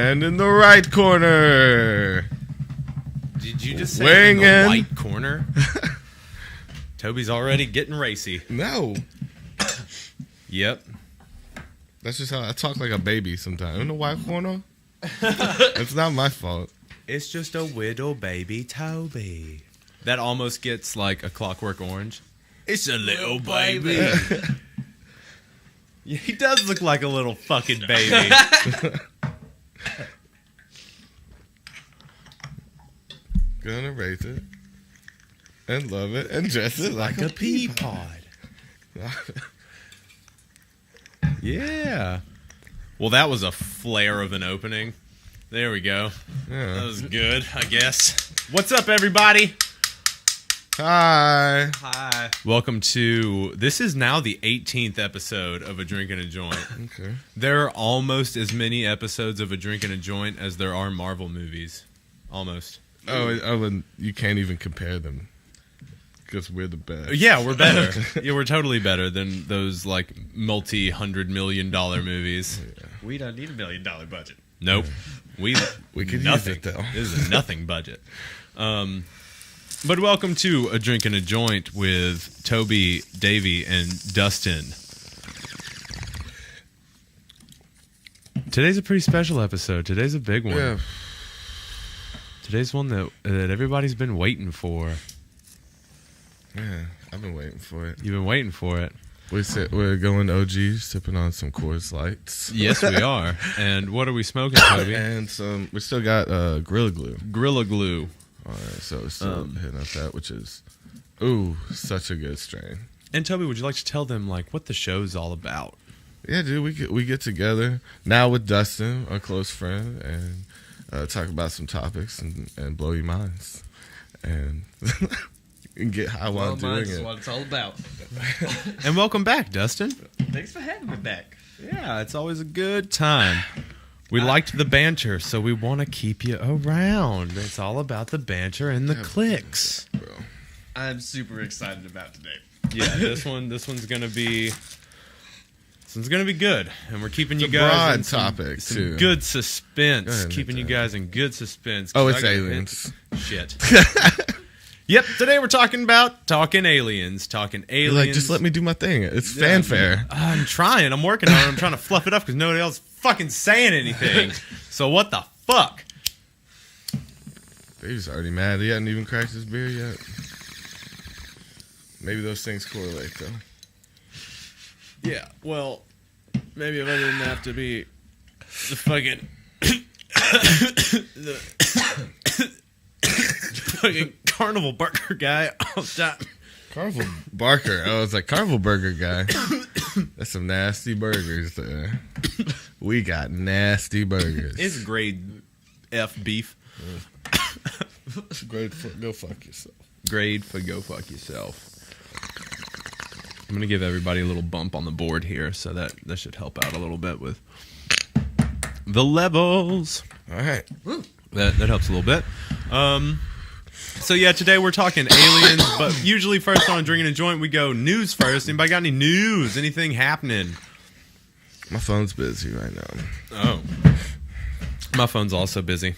And in the right corner. Did you just say Weighing in the in. white corner? Toby's already getting racy. No. Yep. That's just how I talk like a baby sometimes. In the white corner? It's not my fault. It's just a little baby Toby. That almost gets like a Clockwork Orange. It's a little baby. Yeah, he does look like a little fucking baby. Gonna raise it. And love it. And dress it like a pea pod. Yeah. Well, that was a flare of an opening. There we go. Yeah. That was good, I guess. What's up, everybody? Hi. Hi. Welcome to... This is now the 18th episode of A Drink and a Joint. Okay. There are almost as many episodes of A Drink and a Joint as there are Marvel movies. Almost. Oh, and you can't even compare them. Because we're the best. Yeah, we're better. Yeah, we're totally better than those, like, multi-$100 million movies. Yeah. We don't need $1 million budget. Nope. We could nothing. use it, though. This is a nothing budget. But welcome to A Drink and a Joint with Toby, Davey, and Dustin. Today's a pretty special episode. Today's a big one. Yeah. Today's one that everybody's been waiting for. Yeah, I've been waiting for it. You've been waiting for it. We're going OG, sipping on some Coors Lights. Yes, we are. And what are we smoking, Toby? And we still got Gorilla Glue. Gorilla Glue. All right, so we're still hitting up that, which is, such a good strain. And Toby, would you like to tell them like what the show's all about? Yeah, dude, we get together now with Dustin, our close friend, and talk about some topics and blow your minds, and get high while doing That's it. what it's all about. And welcome back, Dustin. Thanks for having me back. Yeah, it's always a good time. We liked the banter, so we want to keep you around. It's all about the banter and the clicks. Bro. I'm super excited about today. Yeah, this one's gonna be good, and we're keeping It's you a guys broad in topic, some too. good Go suspense. ahead and Keeping hit you that. guys in good suspense. Oh, 'cause it's I gotta aliens. Shit. Yep. Today we're talking aliens. You're like, just let me do my thing. It's fanfare. I'm trying. I'm working on it. I'm trying to fluff it up because nobody else is fucking saying anything. So what the fuck? Dave's already mad. He hadn't even cracked his beer yet. Maybe those things correlate, though. Yeah. Well, maybe if I didn't have to be the fucking the fucking carnival burger guy all the time. Carnival Barker. I was like, Carnival Burger guy. That's some nasty burgers there. We got nasty burgers. It's grade F beef. Great for go fuck yourself. Grade for go fuck yourself. I'm going to give everybody a little bump on the board here, so that should help out a little bit with the levels. All right. That helps a little bit. So yeah, today we're talking aliens, but usually first on Drinking a Joint, we go news first. Anybody got any news? Anything happening? My phone's busy right now. Oh. My phone's also busy.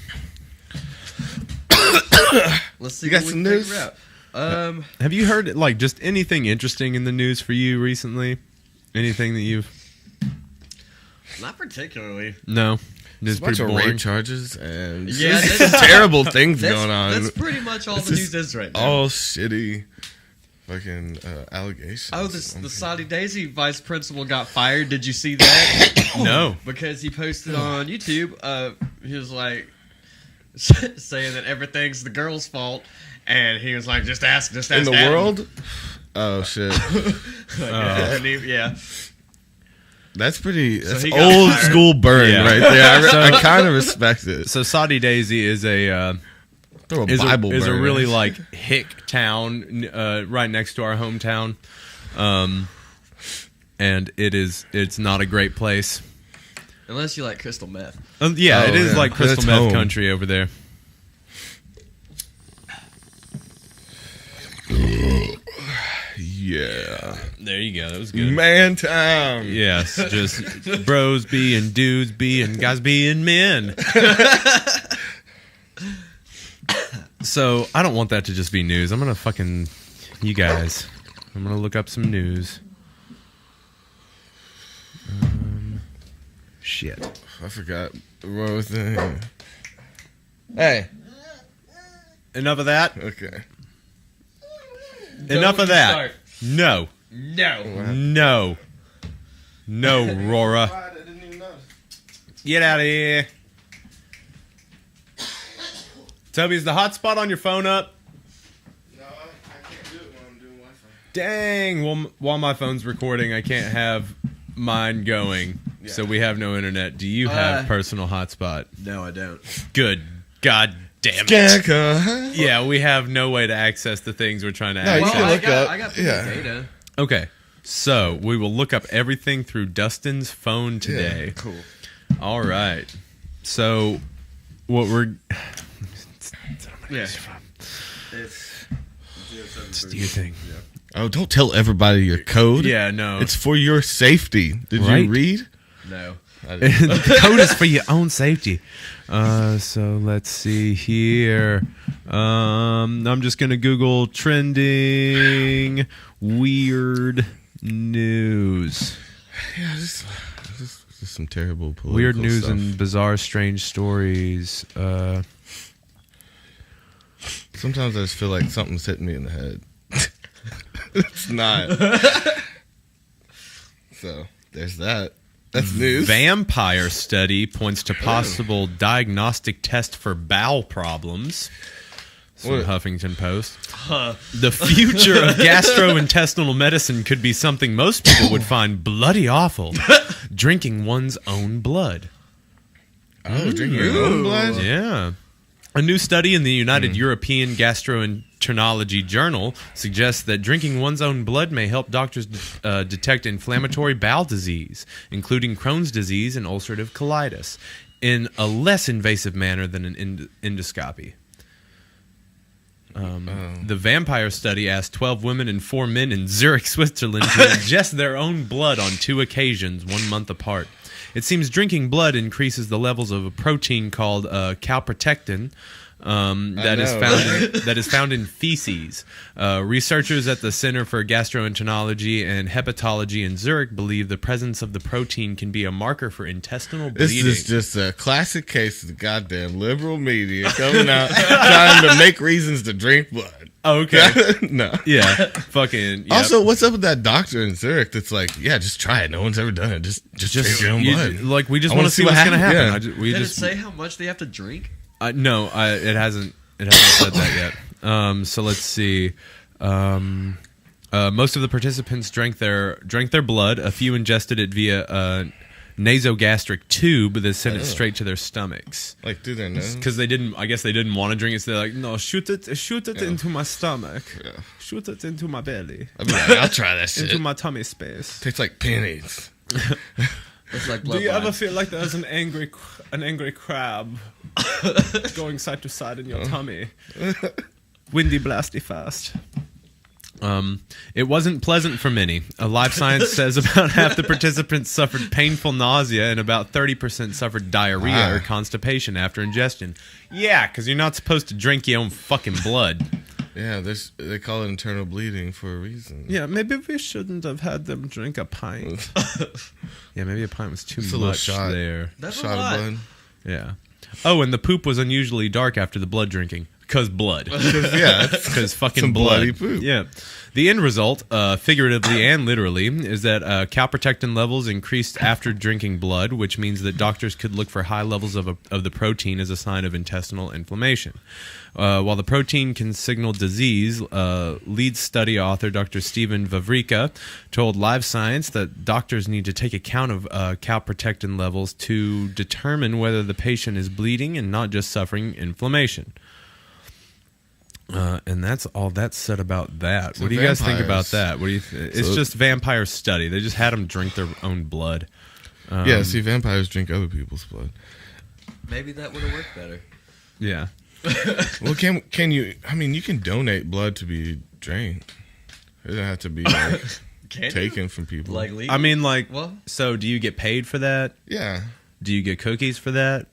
Let's see. You got what some we can news? figure out. Have you heard like just anything interesting in the news for you recently? Anything that you've... Not particularly. No. There's It's a bunch pretty of boring. rape charges and Yeah, some terrible things going on. That's pretty much all the news is right now. All shitty fucking allegations. Oh, the Saudi Daisy vice principal got fired. Did you see that? No. Because he posted on YouTube. He was like saying that everything's the girl's fault, and he was like, "Just ask in the Adam." world." Oh shit. Yeah. That's pretty. That's he got old fired. school burn Yeah. right there. I kind of respect it. So Saudi Daisy is a Throw a is Bible a burn. really like hick town right next to our hometown, and it's not a great place. Unless you like crystal meth. Yeah, Oh, it is yeah. like crystal It's meth home. country over there. Yeah. There you go. That was good. Man time. Yes, just bros being dudes being guys being men. So I don't want that to just be news. I'm going to fucking... You guys. I'm going to look up some news. Shit. I forgot what was in here. Hey. Enough of that. Okay. Enough of that. Start. No. No. No, Rora. I didn't even notice. Get out of here. Toby, is the hotspot on your phone up? No, I can't do it when I'm doing Wi-Fi. Dang. Well, while my phone's recording, I can't have mine going. Yeah. So we have no internet. Do you have personal hotspot? No, I don't. Good. God damn it. Skanka. Yeah, we have no way to access the things we're trying to No, you access. can Well, look up. I got plenty of data. Okay. So we will look up everything through Dustin's phone today. Yeah, cool. All right. So what we're... Yeah. Just do your thing. Oh, don't tell everybody your code. Yeah, no. It's for your safety. Did Right? you read? No. The code is for your own safety. So let's see here. I'm just gonna Google trending weird news. Yeah, just some terrible political Weird news stuff. and bizarre, strange stories. Sometimes I just feel like something's hitting me in the head. It's not. So there's that. That's news. Vampire study points to possible diagnostic test for bowel problems. From What? Huffington Post. The future of gastrointestinal medicine could be something most people would find bloody awful. Drinking one's own blood. Oh, drinking your own blood? Yeah. A new study in the United European Gastroenterology Journal suggests that drinking one's own blood may help doctors detect inflammatory bowel disease, including Crohn's disease and ulcerative colitis, in a less invasive manner than an endoscopy. The vampire study asked 12 women and 4 men in Zurich, Switzerland to ingest their own blood on 2 occasions, 1 month apart. It seems drinking blood increases the levels of a protein called calprotectin that is found in feces. Researchers at the Center for Gastroenterology and Hepatology in Zurich believe the presence of the protein can be a marker for intestinal bleeding. This is just a classic case of the goddamn liberal media coming out trying to make reasons to drink blood. Okay. No. Yeah. Fucking. Yep. Also, what's up with that doctor in Zurich that's like, yeah, just try it. No one's ever done it. Just drink your own blood. Like, we just I want wanna to see what's going to happen. Yeah. We Did just it say how much they have to drink? No, it hasn't. It hasn't said that yet. So let's see. Most of the participants drank their blood. A few ingested it via a nasogastric tube that sent it straight to their stomachs. Like through their nose? Because they didn't. I guess they didn't want to drink it. So they're like, no, shoot it into my stomach. Yeah. Shoot it into my belly. I'll be like, I'll try that shit. Into my tummy space. Tastes like pennies. It's like Do blood you ever wine. feel like there's an angry crab going side to side in your tummy? Windy, blasty, fast. It wasn't pleasant for many. Live Science says about half the participants suffered painful nausea and about 30% suffered diarrhea or constipation after ingestion. Yeah, because you're not supposed to drink your own fucking blood. Yeah, they call it internal bleeding for a reason. Yeah, maybe we shouldn't have had them drink a pint. Yeah, maybe a pint was too Just a little much shot. there. That's Shot a lot. of blood. Yeah. Oh, and the poop was unusually dark after the blood drinking. Because blood. Yeah, Because fucking some blood. bloody poop. Yeah. The end result, figuratively and literally, is that calprotectin levels increased after drinking blood, which means that doctors could look for high levels of the protein as a sign of intestinal inflammation. While the protein can signal disease, lead study author Dr. Stephen Vavrika told Live Science that doctors need to take account of calprotectin levels to determine whether the patient is bleeding and not just suffering inflammation. And that's all that's said about that. So what do you guys think about vampires. that? What do you? It's just vampire study. They just had them drink their own blood. Yeah, see, vampires drink other people's blood. Maybe that would have worked better. Yeah. Well, can you? I mean, you can donate blood to be drained. It doesn't have to be like Can taken from people. like legal? I mean, like, Well- so do you get paid for that? Yeah. Do you get cookies for that?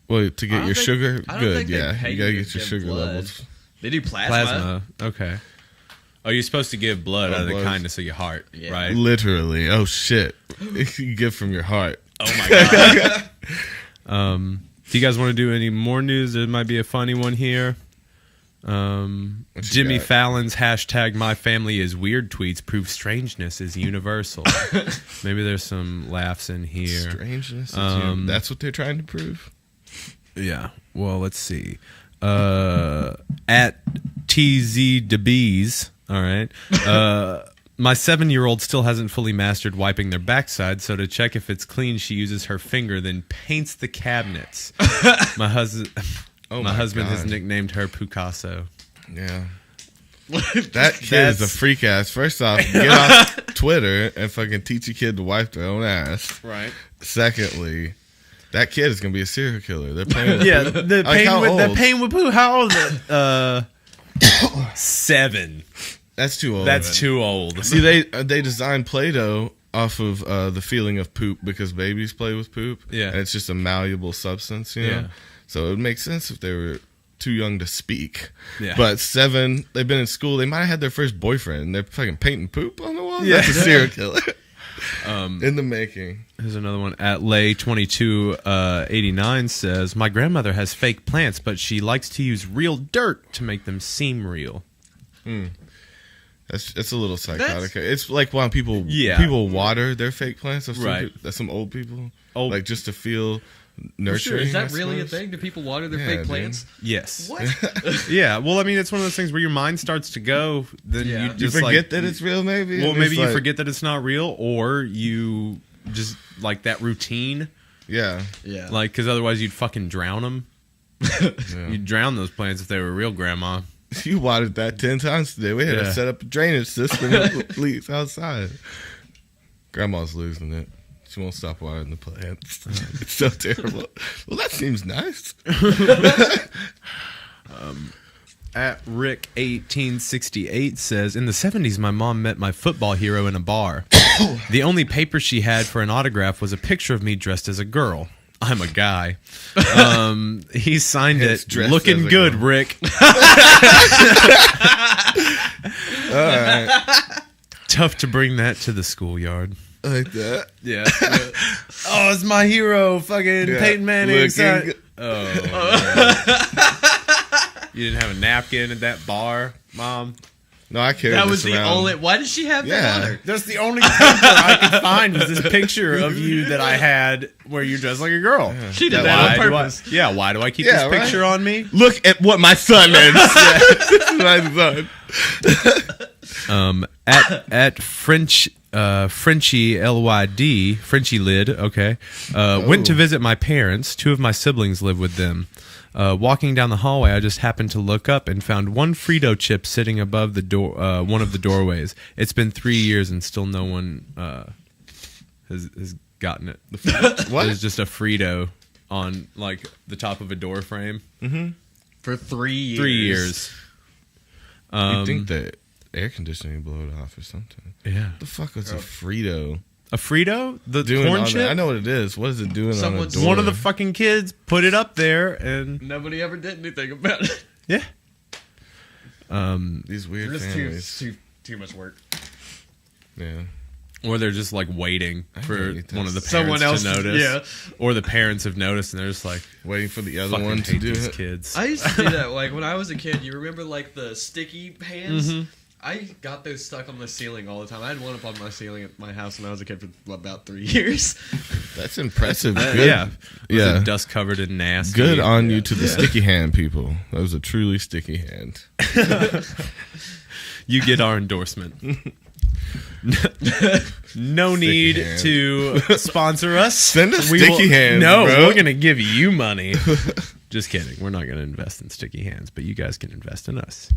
Well, to I get don't your think- sugar, I don't good. think they Yeah, pay you gotta you get to your give sugar blood. levels. They do plasma. Plasma. Okay. Oh, you're supposed to give blood Oh, out of the blood. kindness of your heart, Yeah. right? Literally. Oh shit! You give from your heart. Oh my god. Do you guys want to do any more news? There might be a funny one here. What you Jimmy got? Fallon's hashtag "My Family Is Weird" tweets prove strangeness is universal. Maybe there's some laughs in here. Strangeness. That's what they're trying to prove. Yeah. Well, let's see. At TZDBs. All right. My 7-year-old still hasn't fully mastered wiping their backside, so to check if it's clean, she uses her finger, then paints the cabinets. My husband has God. nicknamed her Picasso. Yeah. That kid is a freak ass. First off, get off Twitter and fucking teach a kid to wipe their own ass. Right. Secondly, that kid is gonna be a serial killer. They're playing. With Yeah, poo. the Like, pain how with the old? pain with poo. How old? 7. That's too old. That's too old. See, they designed Play-Doh off of the feeling of poop because babies play with poop. Yeah. And it's just a malleable substance, you know? Yeah. So it would make sense if they were too young to speak. Yeah. But 7, they've been in school. They might have had their first boyfriend. And they're fucking painting poop on the wall. Yeah. That's a serial killer. In the making. Here's another one. At Lay2289 says, my grandmother has fake plants, but she likes to use real dirt to make them seem real. It's a little psychotic. It's like when people water their fake plants. Right. That's some old people. Old- Like just to feel Sure. nurturing. Is that I really a suppose. thing? Do people water their Yeah, fake dude. plants? Yes. What? Yeah. Well, I mean, it's one of those things where your mind starts to go. Then Yeah. you You just You forget like, that it's real, maybe? Well, And maybe it's you like- forget that it's not real, or you just like that routine. Yeah. Yeah. Like, because otherwise you'd fucking drown them. Yeah. You'd drown those plants if they were real, Grandma. You watered that 10 times today. We had Yeah. to set up a drainage system that leaks outside. Grandma's losing it. She won't stop watering the plants. It's so terrible. Well, that seems nice. At Rick1868 says, in the 70s, my mom met my football hero in a bar. The only paper she had for an autograph was a picture of me dressed as a girl. I'm a guy. He signed It's it. dressed Looking as a good, girl. Rick. All right. Tough to bring that to the schoolyard. Like that. Yeah. Oh, it's my hero, fucking Yeah. Peyton Manning. Looking good. Oh. You didn't have a napkin at that bar, Mom? No, I carried That this was the around. only. Why did she have that on Yeah. her? That's the only picture I could find was this picture of you that I had where you dressed like a girl. She did That that on Why do I- purpose. yeah, why do I keep Yeah, this picture on me? Look at what my son is. This is my son. At French Frenchie LYD, Frenchie Lid, okay. Went to visit my parents. 2 of my siblings live with them. Walking down the hallway, I just happened to look up and found one Frito chip sitting above the door, one of the doorways. It's been 3 years and still no one has gotten it. What? There's just a Frito on like the top of a door frame. For 3 years. 3 years. You think that air conditioning blow it off or something? Yeah. The fuck was a Frito? A Frito? The Doing corn on chip? I know what it is. What is it doing Someone's- on a door? One of the fucking kids put it up there and Nobody ever did anything about it. yeah. These weird Just families. too much work. Yeah. Or they're just like waiting for hate one of the this. parents Someone else to notice. yeah. Or the parents have noticed and they're just like, Waiting for the other fucking one to hate do these it. kids. I used to do that like when I was a kid. You remember like the sticky hands? Mm-hmm. I got those stuck on the ceiling all the time. I had one up on my ceiling at my house when I was a kid for about 3 years. That's impressive. Good. Yeah. Yeah. Dust covered and nasty. Good on you to the sticky hand people. That was a truly sticky hand. You get our endorsement. No need hand. to sponsor us. Send us We sticky hands, No, bro. we're going to give you money. Just kidding. We're not going to invest in sticky hands, but you guys can invest in us.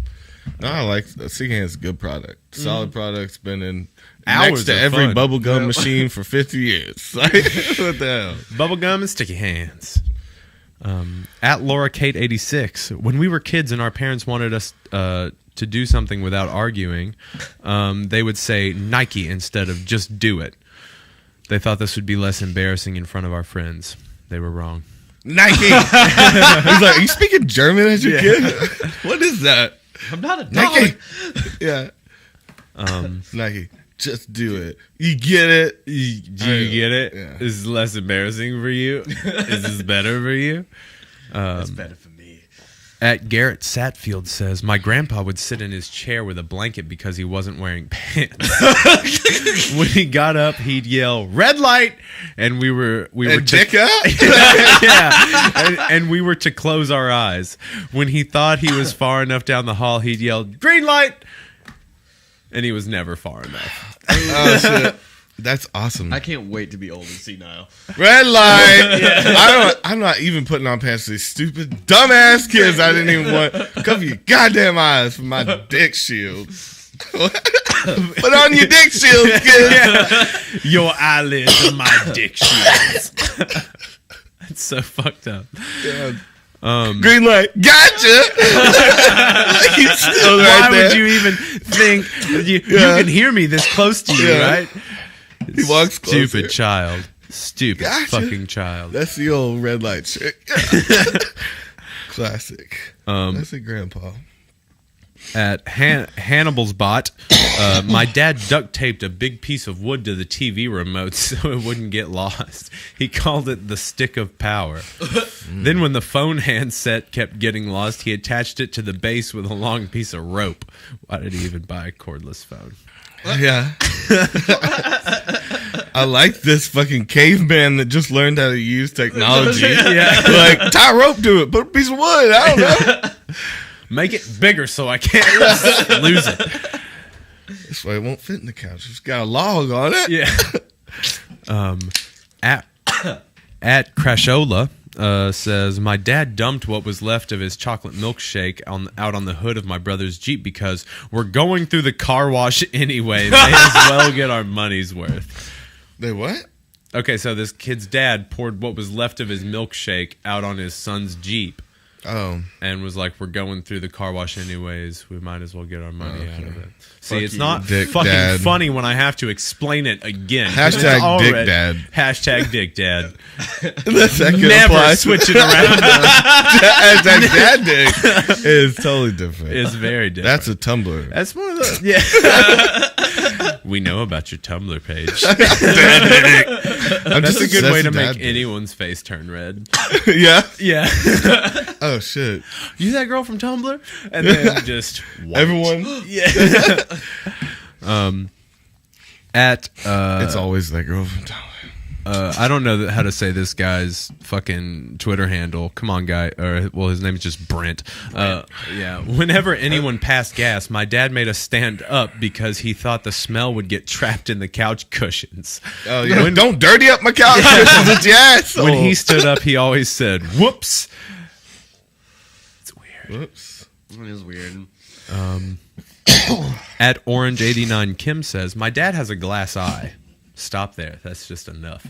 No, I like sticky hands. Is a good product. Solid product's been in Hours next to of every fun. bubblegum machine for 50 years. Like, what the hell? Bubblegum and sticky hands. At Laura Kate 86, when we were kids and our parents wanted us to do something without arguing, they would say Nike instead of just do it. They thought this would be less embarrassing in front of our friends. They were wrong. Nike. He's like, are you speaking German as your kid? What is that? I'm not a dog. Nike. Yeah. Nike. Just do it. You get it? Do you get it? Yeah. Is this less embarrassing for you? Is this better for you? That's better for me. At Garrett Satfield says, my grandpa would sit in his chair with a blanket because he wasn't wearing pants. When he got up, he'd yell, "Red light!" And we were dick out? Yeah. And we were to close our eyes. When he thought he was far enough down the hall, he'd yell, "Green light!" And he was never far enough. Oh, shit. That's awesome. I can't wait to be old and senile. Red light. I'm not even putting on pants for these stupid, dumbass kids. I didn't even want. Cover your goddamn eyes for my dick shield. Put on your dick shield, kids. Yeah. Your eyelids are my dick shields. That's so fucked up. God. Green light. Gotcha. He's still right Why there. would you even think you can hear me this close to you, right? He walks closer. Stupid child. Stupid fucking child. That's the old red light trick. Classic. That's a grandpa. At Hannibal's bot, my dad duct taped a big piece of wood to the TV remote so it wouldn't get lost. He called it the stick of power. Then when the phone handset kept getting lost, he attached it to the base with a long piece of rope. Why did he even buy a cordless phone? Yeah. I like this fucking caveman that just learned how to use technology. Yeah. Like, tie a rope to it. Put a piece of wood. I don't know. Make it bigger so I can't lose it. This way it won't fit in the couch. It's got a log on it. Yeah. At Crashola says, my dad dumped what was left of his chocolate milkshake out on the hood of my brother's Jeep because we're going through the car wash anyway. May as well get our money's worth. They what? Okay, so this kid's dad poured what was left of his milkshake out on his son's Jeep. Oh. And was like, we're going through the car wash anyways. We might as well get our money out of it. See, Fuck it's you, not Dick fucking Dad. funny when I have to explain it again. Hashtag Dick Dad. Hashtag Dick Dad. Never switch it around. Hashtag Dad Dick is totally different. It's very different. That's a Tumblr. That's one of the... Yeah. We know about your Tumblr page. That's a good way to make anyone's face turn red. Yeah? Yeah. Oh, shit. You that girl from Tumblr? And then just... white. Everyone? Yeah. It's always that girl from Tumblr. I don't know how to say this guy's fucking Twitter handle. Come on, guy. Well, his name is just Brent. Yeah. Whenever anyone passed gas, my dad made us stand up because he thought the smell would get trapped in the couch cushions. Oh, yeah. Don't dirty up my couch cushions with your asshole. When he stood up, he always said, "Whoops." It's weird. Whoops. It is weird. At Orange89, Kim says, my dad has a glass eye. Stop there. That's just enough.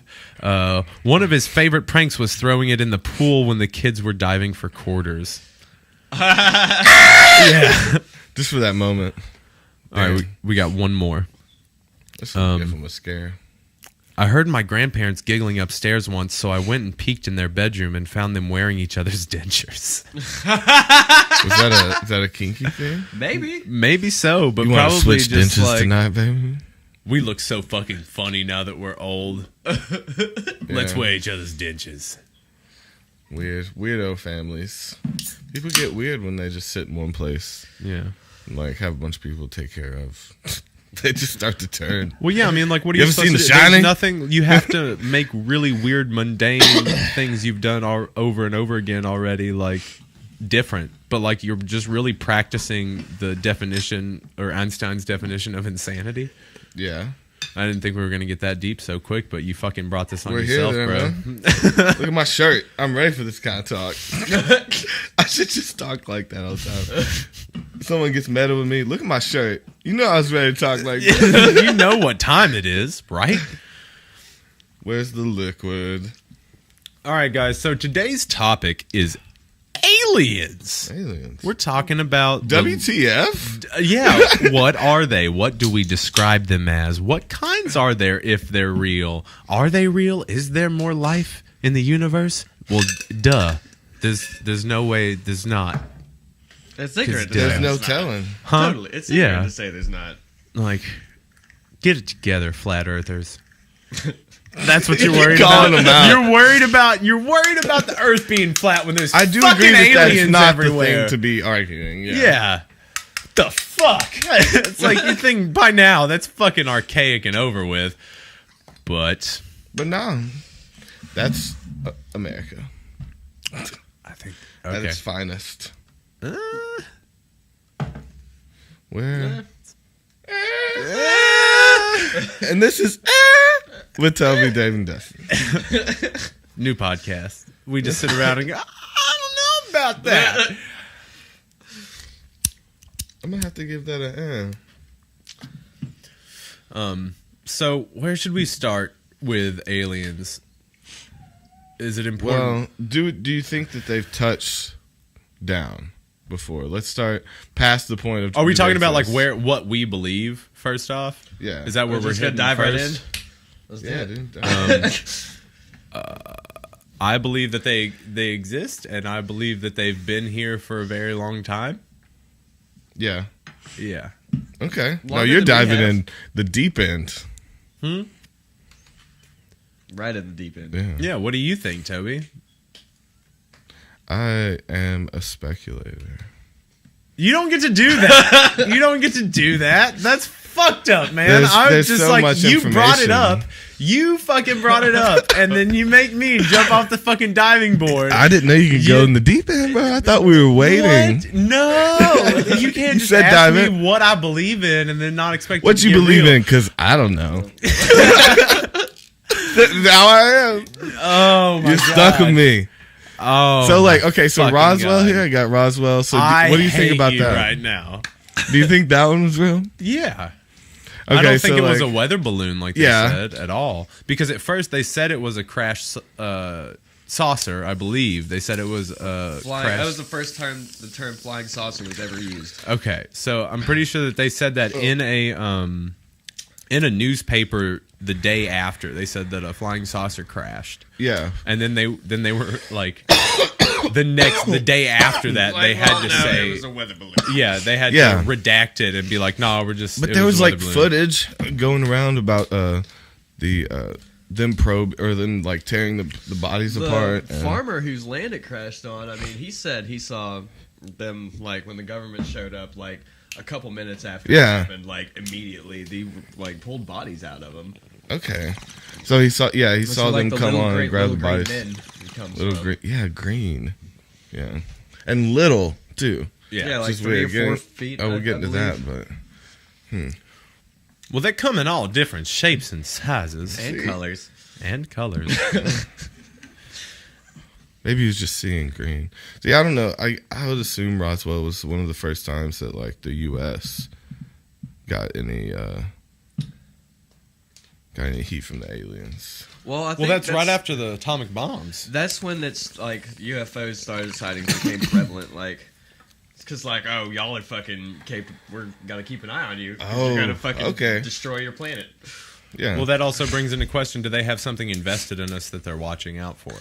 One of his favorite pranks was throwing it in the pool when the kids were diving for quarters. Yeah. Just for that moment. All right, we got one more. This will give him a scare. I heard my grandparents giggling upstairs once, so I went and peeked in their bedroom and found them wearing each other's dentures. Is that a kinky thing? Maybe so, but You want to probably switch just dentures like, tonight, baby? we look so fucking funny now that we're old. Let's wear each other's dentures. Weirdo families. People get weird when they just sit in one place. Yeah. And like have a bunch of people to take care of. They just start to turn. Well, yeah, I mean, like, what are You you ever supposed seen to The do? There's Shining? nothing. You have to make really weird, mundane things you've done over and over again already, like, different. But, like, you're just really practicing the definition, or Einstein's definition of insanity. Yeah. I didn't think we were going to get that deep so quick, but you fucking brought this on We're yourself, here, bro. man. Look at my shirt. I'm ready for this kind of talk. I should just talk like that all the time. Someone gets mad with me. Look at my shirt. You know I was ready to talk like this. You know what time it is, right? Where's the liquid? All right, guys. So today's topic is aliens. Aliens. We're talking about WTF? Yeah. What are they? What do we describe them as? What kinds are there if they're real? Are they real? Is there more life in the universe? Well, duh. There's no way there's not. It's ignorant. To There's say no there's not. telling. Huh? Totally. It's ignorant Yeah. to say there's not. Like, get it together, flat earthers. That's what you're worried Calling about. them out. You're worried about the Earth being flat when there's I do fucking agree that that's aliens not everywhere. the thing to be arguing. Yeah. The fuck? It's like you think by now that's fucking archaic and over with. But no, that's America I think at okay. its finest. Uh, Where? And this is with Toby, Dave, and Dustin. new podcast. We just sit around and go, I don't know about that. I'm gonna have to give that a. So where should we start with aliens? Is it important? Well, do you think that they've touched down before? Let's start past the point of. Are we talking about like where? what we believe first off? Yeah. Is that where we're just gonna hitting dive right in? first? Let's do Yeah, it. dude. I believe that they exist, and I believe that they've been here for a very long time. Yeah. Yeah. Okay. No, Longer you're than we diving have. in the deep end. Right at the deep end. Yeah. Yeah. What do you think, Toby? I am a speculator. You don't get to do that. You don't get to do that. That's fucked up, man. There's just so like, much you brought it information. up. You fucking brought it up, and then you make me jump off the fucking diving board. I didn't know you could go in the deep end, bro. I thought we were waiting. What? No, you can't You just said ask dive me in. what I believe in and then not expect What it to you get believe real. in? Because I don't know. Now I am. Oh my You're god, stuck with me. Oh, So my okay, so fucking Roswell God. here. I got Roswell. So I what do you think hate about you that? right now? Do you think that one was real? Yeah. Okay, I don't think so it was a like- weather balloon like they Yeah. said at all. Because at first they said it was a crash saucer, I believe. They said it was a crash. That was the first time the term flying saucer was ever used. Okay, so I'm pretty sure that they said that in a newspaper the day after. They said that a flying saucer crashed. Yeah. And then they were like the day after that they had to say it was a weather balloon. yeah, they had Yeah. to redact it and be like, no, we're just. But it there was a like weather balloon. footage going around about them them like tearing the bodies The apart. and- farmer whose land it crashed on, I mean, he said he saw them, like, when the government showed up, like, a couple minutes after Yeah. it happened, like, immediately, they, like, pulled bodies out of them. Okay. So he saw So, like, them the come little on and green- grab the little green bodies. men he comes Little from. green, yeah, green, yeah, and little too. Yeah, like Just 3 or weird. 4 Yeah. feet. Oh, we'll I get into believe. that, but Well, they come in all different shapes and sizes And colors. and colors. maybe he was just seeing green. See, I don't know. I would assume Roswell was one of the first times that like the U.S. got any heat from the aliens. Well, I think Well, that's right after the atomic bombs. That's when it's like UFOs started sightings became prevalent. Like, it's because like, oh, y'all are fucking we're gotta keep an eye on you. 'Cause Oh, you're gonna fucking okay. destroy your planet. Yeah. Well, that also brings into question: do they have something invested in us that they're watching out for?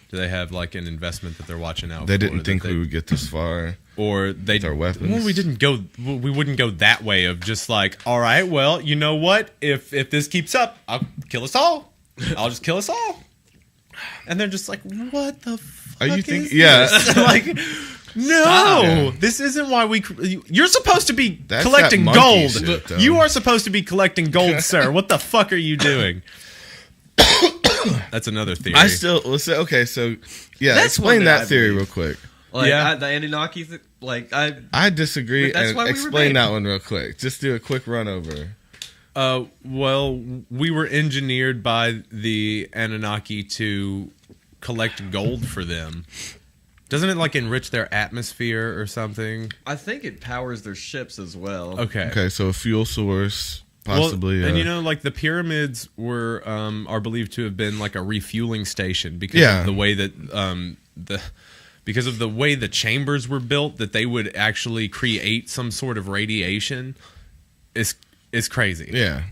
Do they have like an investment that they're watching out for? they didn't that think they- we would get this far. or they with our weapons. Well, we wouldn't go that way of just like, all right, well, you know what? If this keeps up, I'll kill us all. I'll just kill us all. And they're just like, what the fuck? Are you is thinking? Yeah. this? Like, no, Stop. this isn't why you're supposed to be That's collecting that monkey gold. shit, though. You are supposed to be collecting gold, sir. What the fuck are you doing? That's another theory. I still let's say okay. So yeah, That's explain one that that I theory believe. real quick. Like Yeah. the Anunnaki, I disagree. But that's And why we were explain made. that one real quick. Just do a quick run over. Well, we were engineered by the Anunnaki to collect gold for them. Doesn't it like enrich their atmosphere or something? I think it powers their ships as well. Okay. Okay, so a fuel source, possibly. Well, and like the pyramids are believed to have been like a refueling station because of the way that because of the way the chambers were built, that they would actually create some sort of radiation is crazy. Yeah.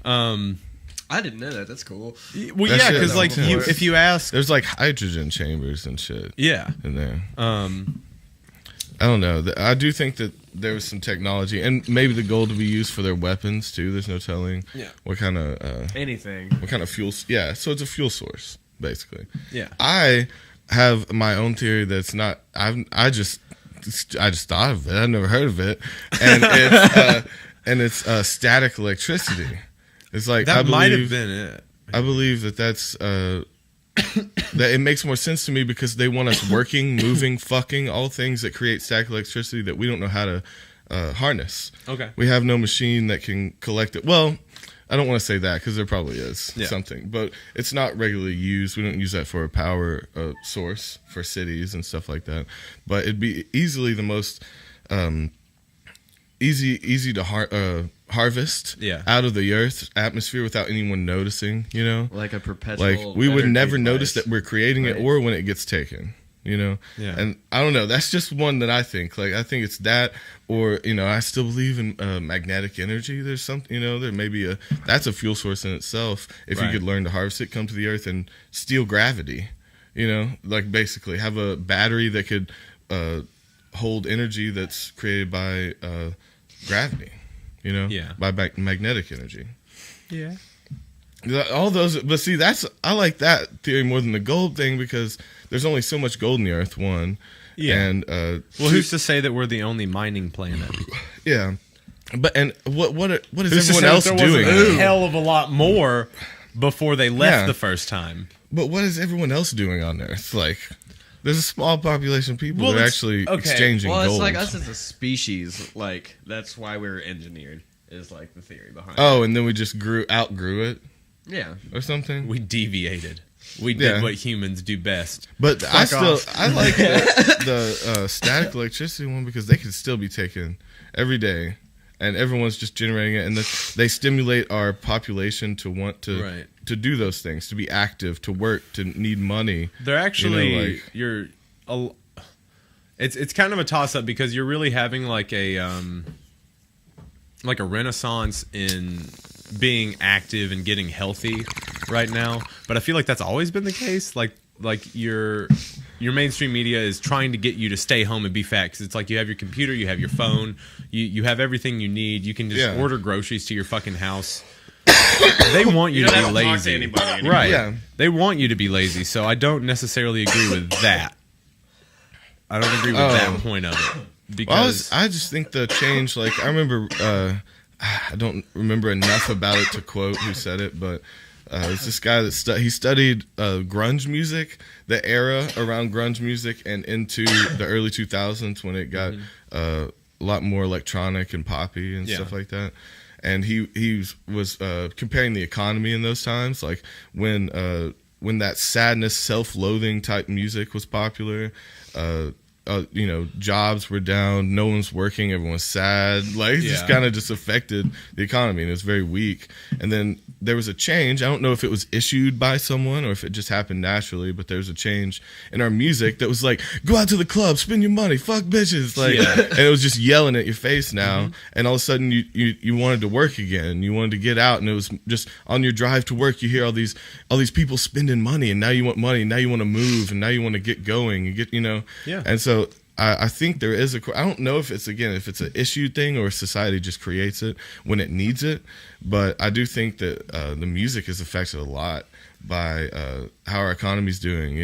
I didn't know that. That's cool. Well, yeah, because like if you ask, there's like hydrogen chambers and shit. Yeah. In there. I don't know. I do think that there was some technology, and maybe the gold to be used for their weapons too. There's no telling. Yeah. What kind of anything? What kind of fuel? Yeah. So it's a fuel source, basically. Yeah. I have my own theory that's not. I just thought of it. I've never heard of it, and it's static electricity. It's like that might have been it. I believe that's that it makes more sense to me because they want us working, moving, fucking, all things that create static electricity that we don't know how to harness. Okay. We have no machine that can collect it. Well, I don't want to say that because there probably is something, but it's not regularly used. We don't use that for a power source for cities and stuff like that. But it'd be easily the most easy to harvest out of the Earth's atmosphere without anyone noticing, like a perpetual, like we would never device. notice that we're creating it or when it gets taken, and I don't know, that's just one that I think it's that, or I still believe in magnetic energy. There's something, there may be that's a fuel source in itself if you could learn to harvest it, come to the Earth and steal gravity, like basically have a battery that could hold energy that's created by gravity, by magnetic energy. Yeah. All those, but see, I like that theory more than the gold thing because there's only so much gold in the Earth. One, and who's to say that we're the only mining planet? Yeah, but what is everyone else doing? A hell of a lot more before they left the first time. But what is everyone else doing on Earth? Like, there's a small population of people that are actually exchanging gold. Well, it's like us as a species. Like, that's why we're engineered, is like the theory behind it. Oh, and then we just outgrew it? Yeah. Or something? We deviated. We did what humans do best. But I like the static electricity one because they can still be taken every day. And everyone's just generating it. And they stimulate our population to want to do those things, to be active, to work, to need money. They're actually it's kind of a toss up because you're really having like a renaissance in being active and getting healthy right now. But I feel like that's always been the case. Like your mainstream media is trying to get you to stay home and be fat because it's like you have your computer, you have your phone, you have everything you need. You can just order groceries to your fucking house. They want you to be lazy. To anybody anymore. Right. Yeah. They want you to be lazy, so I don't necessarily agree with that. I don't agree with that point of it. Because I just think the change, like, I remember, I don't remember enough about it to quote who said it, but it's this guy that he studied grunge music, the era around grunge music, and into the early 2000s when it got a lot more electronic and poppy and stuff like that. And he was comparing the economy in those times, like when that sadness, self-loathing type music was popular. Jobs were down, no one's working, everyone's sad. Like, it just kind of just affected the economy, and it was very weak. And then there was a change. I don't know if it was issued by someone or if it just happened naturally, but there was a change in our music that was like, go out to the club, spend your money, fuck bitches. Like, and it was just yelling at your face now. And all of a sudden you wanted to work again. You wanted to get out, and it was just on your drive to work, you hear all these people spending money, and now you want money, and now you want to move, and now you want to get going and get, And so I think there is I don't know if it's an issue thing or society just creates it when it needs it, but I do think that the music is affected a lot by how our economy's doing,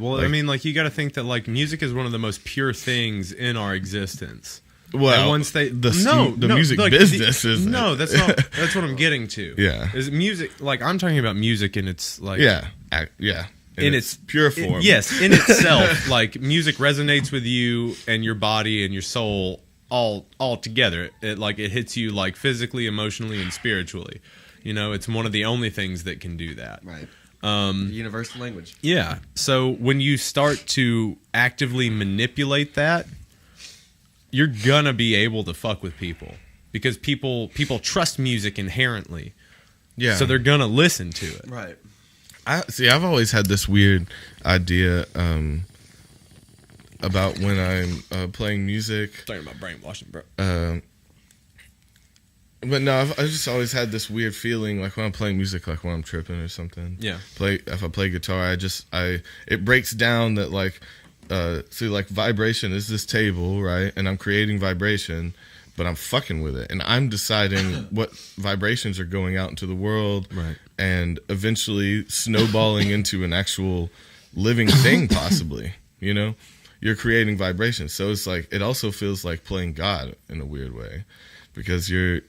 Well, I mean, like, you got to think that, like, music is one of the most pure things in our existence. Well, once the music business is no, that's not. That's what I'm getting to. Yeah, is music, like, I'm talking about music, and it's like in its pure form. Yes, in itself, like, music resonates with you and your body and your soul all together. It hits you, like, physically, emotionally, and spiritually. It's one of the only things that can do that. Right. The universal language. Yeah. So when you start to actively manipulate that, you're gonna be able to fuck with people. because people trust music inherently. Yeah. So they're gonna listen to it. Right. I've always had this weird idea about when I'm playing music. Talking about brainwashing, bro. But no, I've just always had this weird feeling, like when I'm playing music, like when I'm tripping or something. Yeah. If I play guitar, it breaks down that like, like vibration is this table, right? And I'm creating vibration, but I'm fucking with it, and I'm deciding what vibrations are going out into the world, right? And eventually snowballing into an actual living thing, possibly. You know, you're creating vibrations, so it's like it also feels like playing God in a weird way, because you're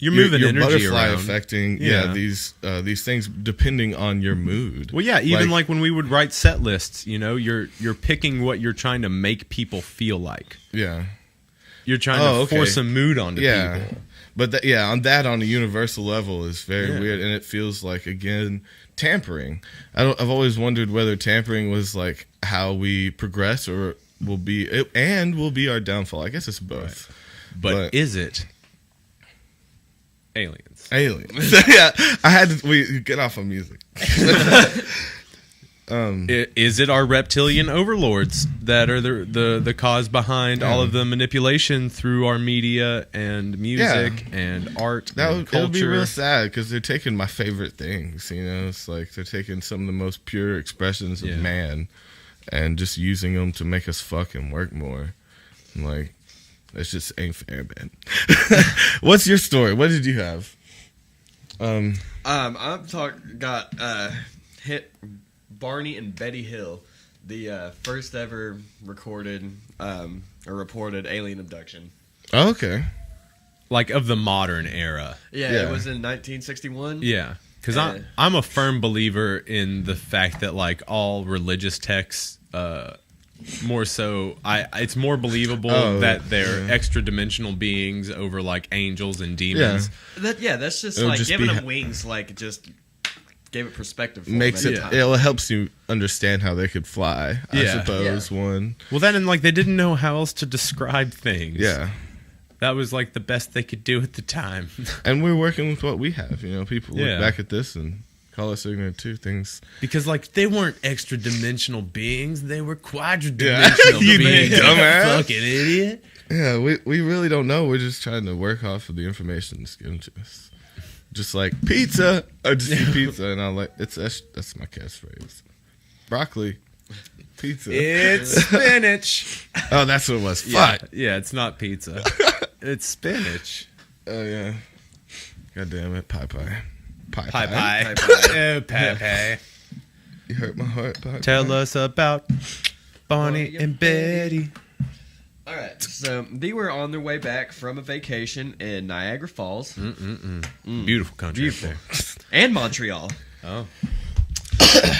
moving energy butterfly around. affecting these things depending on your mood. Well, yeah, even like when we would write set lists, you know, you're picking what you're trying to make people feel like. Yeah. You're trying to force a mood onto people. But on a universal level is very weird, and it feels like, again, tampering. I've always wondered whether tampering was like how we progress or will be our downfall. I guess it's both. Right. But is it aliens? Yeah, I had to. We get off of music. Is it our reptilian overlords that are the cause behind all of the manipulation through our media and music and art and culture? It would be real sad because they're taking my favorite things. You know, it's like they're taking some of the most pure expressions of man and just using them to make us fuck and work more. I'm like, that just ain't fair, man. What's your story? What did you have? Got hit Barney and Betty Hill, the first ever recorded or reported alien abduction. Oh, okay. Like of the modern era. Yeah, it was in 1961. Yeah. Because I'm a firm believer in the fact that like all religious texts, more so, it's more believable that they're extra dimensional beings over like angels and demons. Yeah, that's just It'll like just giving them wings, like just gave it perspective. It helps you understand how they could fly. I suppose one. Well, then and like they didn't know how else to describe things. Yeah. That was like the best they could do at the time. And we're working with what we have. You know, people look back at this and call us ignorant too. Things because like they weren't extra dimensional beings; they were quadridimensional beings. Dumbass. Fucking idiot. Yeah, we really don't know. We're just trying to work off of the information that's given to us. Just like pizza, I just eat pizza, and I'm like, that's my catchphrase. Broccoli, pizza. It's spinach. Oh, that's what it was. Fuck. Yeah, it's not pizza. It's spinach. Oh yeah. God damn it, pie. Pie. Oh, pie. You hurt my heart, pie. Tell us about Barney and Betty. All right, so they were on their way back from a vacation in Niagara Falls. Beautiful country. Beautiful. And Montreal. Oh.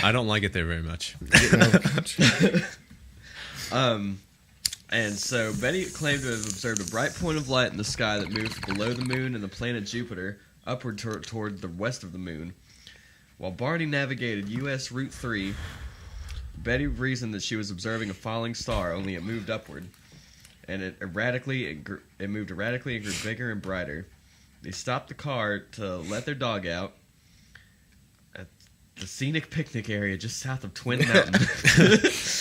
I don't like it there very much. And so Betty claimed to have observed a bright point of light in the sky that moved below the moon and the planet Jupiter, upward toward the west of the moon. While Barney navigated U.S. Route 3, Betty reasoned that she was observing a falling star, only it moved upward. And it moved erratically and grew bigger and brighter. They stopped the car to let their dog out at the scenic picnic area just south of Twin Mountain.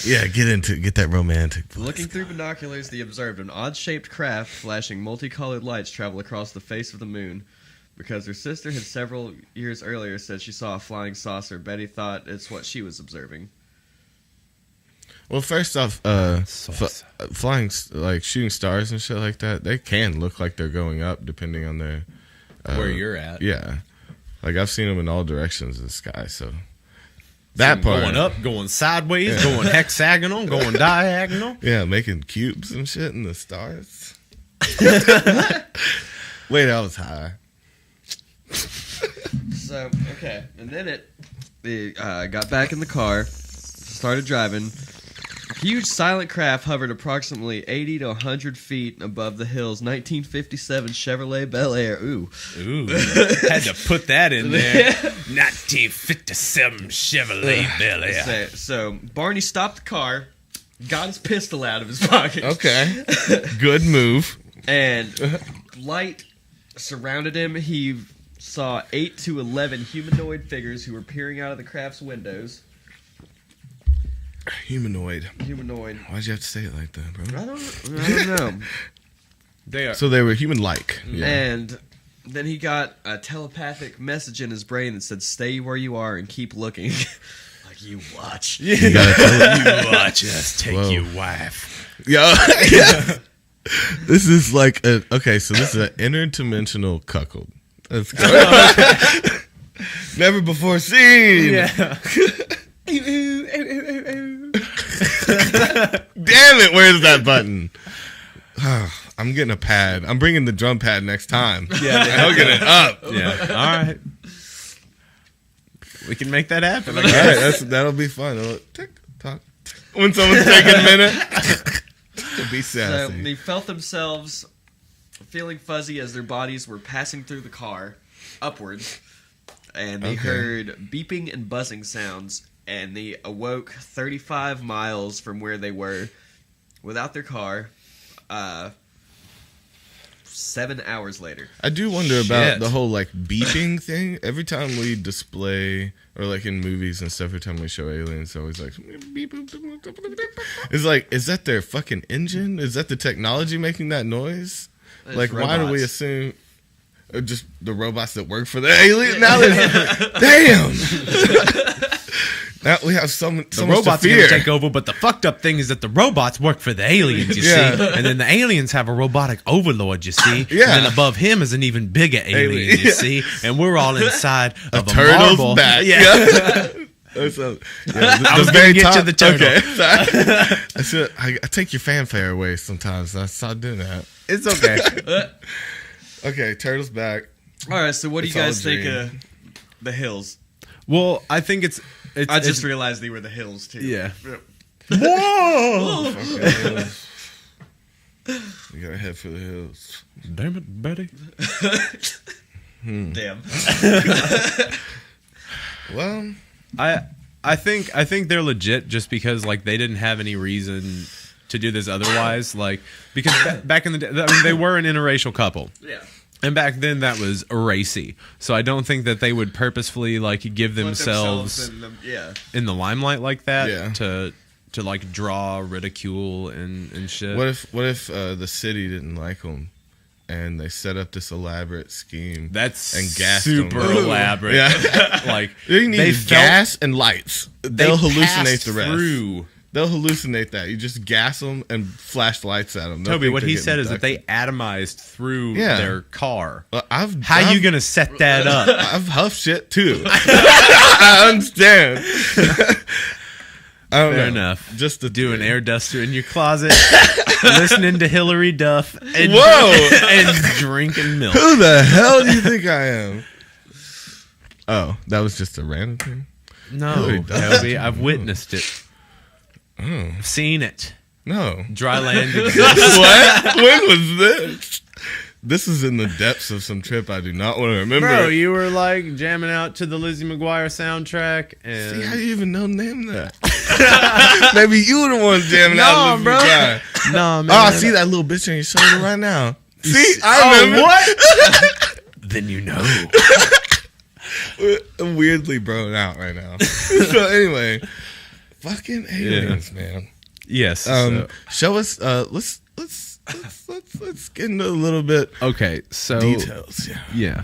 Yeah, get that romantic. Looking through binoculars, they observed an odd-shaped craft flashing multicolored lights travel across the face of the moon. Because her sister had several years earlier said she saw a flying saucer, Betty thought it's what she was observing. Well, first off, flying, like shooting stars and shit like that, they can look like they're going up depending on their where you're at. Yeah, like I've seen them in all directions of the sky. So that part, going up, going sideways, going hexagonal, going diagonal. Yeah, making cubes and shit in the stars. Wait, that was high. So okay, and then they got back in the car, started driving. Huge silent craft hovered approximately 80 to 100 feet above the hills. 1957 Chevrolet Bel Air. Ooh. Had to put that in there. 1957 Chevrolet Bel Air. So Barney stopped the car, got his pistol out of his pocket. Okay. Good move. And light surrounded him. He saw 8 to 11 humanoid figures who were peering out of the craft's windows. Humanoid. Why'd you have to say it like that, bro? I don't know. They are. So they were human-like. Yeah. And then he got a telepathic message in his brain that said, "Stay where you are and keep looking." Like, you watch. You gotta You watch us take Whoa. your wife. yeah. This is like okay, so this is an interdimensional cuckold. That's good. Never before seen. Yeah. Damn it, where's that button? I'm getting a pad. I'm bringing the drum pad next time. Yeah. I'll get it up. Yeah. All right. We can make that happen. All right, that'll be fun. Tick tock. When someone's taking a minute to be So sassy. they felt themselves feeling fuzzy as their bodies were passing through the car upwards, and they heard beeping and buzzing sounds, and they awoke 35 miles from where they were without their car 7 hours later. I do wonder about Shit. the whole like beeping thing. Every time we display, or like in movies and stuff, every time we show aliens, it's always like beep, boop, boop, boop, boop, boop. It's like, is that their fucking engine? Is that the technology making that noise? It's Like, why do we robots. assume just the robots that work for the alien? Now damn. Now we have so much The robots to are going fear. to take over, but the fucked up thing is that the robots work for the aliens, you Yeah. see. And then the aliens have a robotic overlord, you see. Yeah. And then above him is an even bigger alien, you Yeah. see. And we're all inside of a Turtle's marble. back. Yeah. That's I was the gonna very get to top- the turtle. Okay, sorry. I take your fanfare away sometimes. I saw doing that. It's okay. Okay, turtle's back. All right, so what do you It's all guys a think dream. of the hills? Well, I think it's I just realized they were the hills, too. Yeah. Whoa! You gotta head for the hills. Damn it, Betty. Damn. Well, I think they're legit just because like they didn't have any reason to do this otherwise. Like because back in the day, I mean, they were an interracial couple. Yeah. And back then that was racy. So I don't think that they would purposefully like give themselves in the limelight like that Yeah. to like draw ridicule and shit. what if the city didn't like them, and they set up this elaborate scheme? That's and gassed super them. elaborate. Yeah. Like They need gas and lights. They'll hallucinate passed the rest. through. They'll hallucinate that. You just gas them and flash lights at them. Toby, what he said is that they atomized through Yeah. their car. How I've, you gonna set that up? I've huffed shit too. I understand. I don't Fair know. enough. Just to Do an air duster in your closet, listening to Hillary Duff, and, Whoa! and drinking milk. Who the hell do you think I am? Oh, that was just a random thing. No, Hillary Duff. Toby, I've witnessed it. I've seen it. No. Dry land exists. What? When was this? This is in the depths of some trip I do not want to remember. Bro, you were like jamming out to the Lizzie McGuire soundtrack, and See, how you even know name that? Maybe you were the one jamming out. No, bro. No, man. Oh, I see that little bitch on your shoulder right now. See, I remember. What? Then you know. I'm weirdly broken out right now. So anyway, fucking aliens, man. Yes. so- Show us. Let's get into a little bit okay, so details. Yeah. yeah,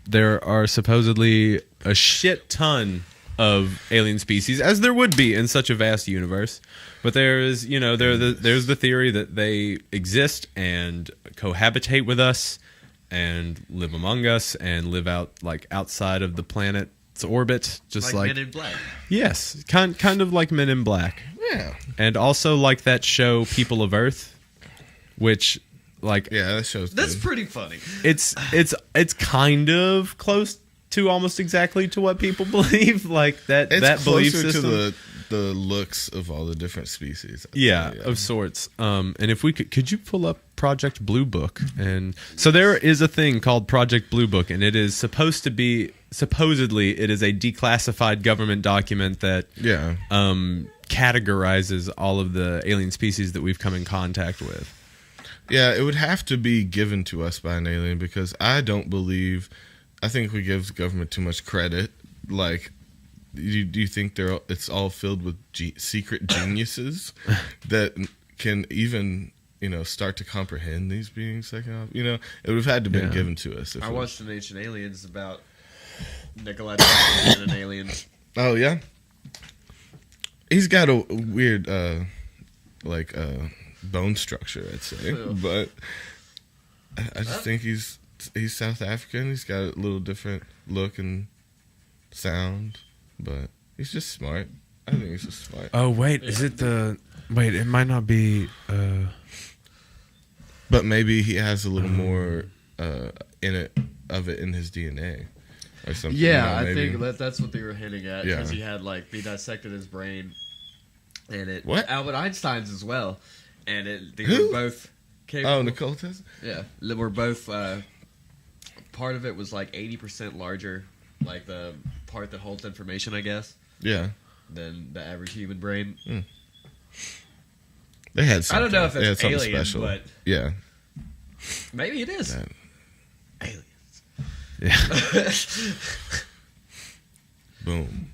there are supposedly a shit ton of alien species, as there would be in such a vast universe. But there is, there's the theory that they exist and cohabitate with us and live among us and live outside of the planet's orbit, just like Men in Black. yes, kind of like Men in Black, Yeah. and also like that show People of Earth, which like Yeah, that shows. That's good. pretty funny. it's kind of close to almost exactly to what people believe, like that It's that belief closer system. to the looks of all the different species. I'd Yeah, say, of sorts. And if we could you pull up Project Blue Book? And so there is a thing called Project Blue Book, and it is supposedly it is a declassified government document that Yeah. categorizes all of the alien species that we've come in contact with. Yeah, it would have to be given to us by an alien because I think we give the government too much credit. Like, do you think it's all filled with secret geniuses that can even, start to comprehend these beings? It would have had to been given to us. I watched an Ancient Aliens about Nikolai Tesla and an alien. Oh, yeah? He's got a weird, bone structure, I'd say. Ew. But I just think he's South African. He's got a little different look and sound, but he's just smart. I think he's just smart. Oh, wait. Is it Wait, it might not be... But maybe he has a little more of it in his DNA. Or something. Yeah, I think that's what they were hinting at. Yeah. Because he had, they dissected his brain. And What? Albert Einstein's as well. And they Who? were both capable. Oh, Nicole Tesla? Yeah. They were both, part of it was 80% larger, the part that holds information, I guess, Yeah. than the average human brain. They had something. I don't know if They had it's something alien, special. but Yeah. maybe it is. That- Aliens. Yeah. Boom.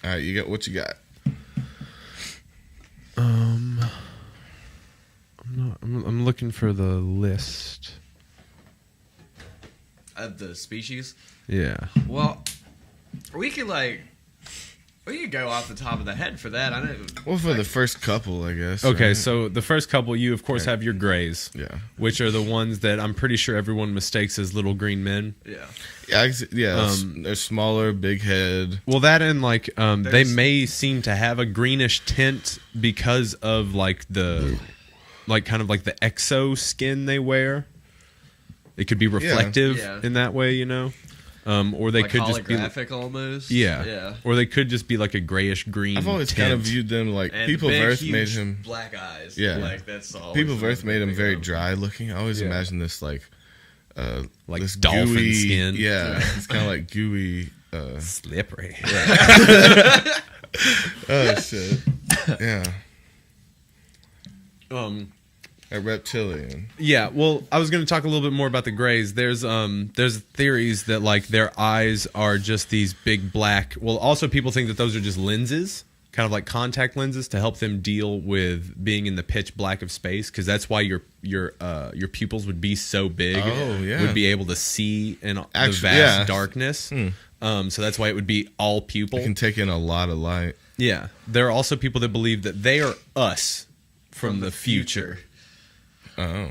All right, what you got? I'm looking for the list. Of the species? Yeah. Well, we could go off the top of the head for that. I know. Well, for the first couple, I guess. Okay, right? so the first couple, you of course have your grays. Yeah. Which are the ones that I'm pretty sure everyone mistakes as little green men. Yeah. They're smaller, big head. Well, that and they may seem to have a greenish tint because of the exo skin they wear. It could be reflective in that way, or they could just be holographic almost. yeah, or they could just be like a grayish green. I've always tint. kind of viewed them like And people of big, Earth huge made him. black eyes. Yeah. That's all. People of Earth made him very dry looking. I always imagine this like this dolphin gooey, skin. Yeah, it's kind of like gooey. Slippery. Oh shit! Yeah, a reptilian. Yeah, well, I was going to talk a little bit more about the grays. There's theories that their eyes are just these big black. Well, also people think that those are just lenses, kind of like contact lenses to help them deal with being in the pitch black of space, because that's why your pupils would be so big. Oh, yeah. Would be able to see in the vast darkness. So that's why it would be all pupil. It can take in a lot of light. Yeah, there are also people that believe that they are us from the future. Oh.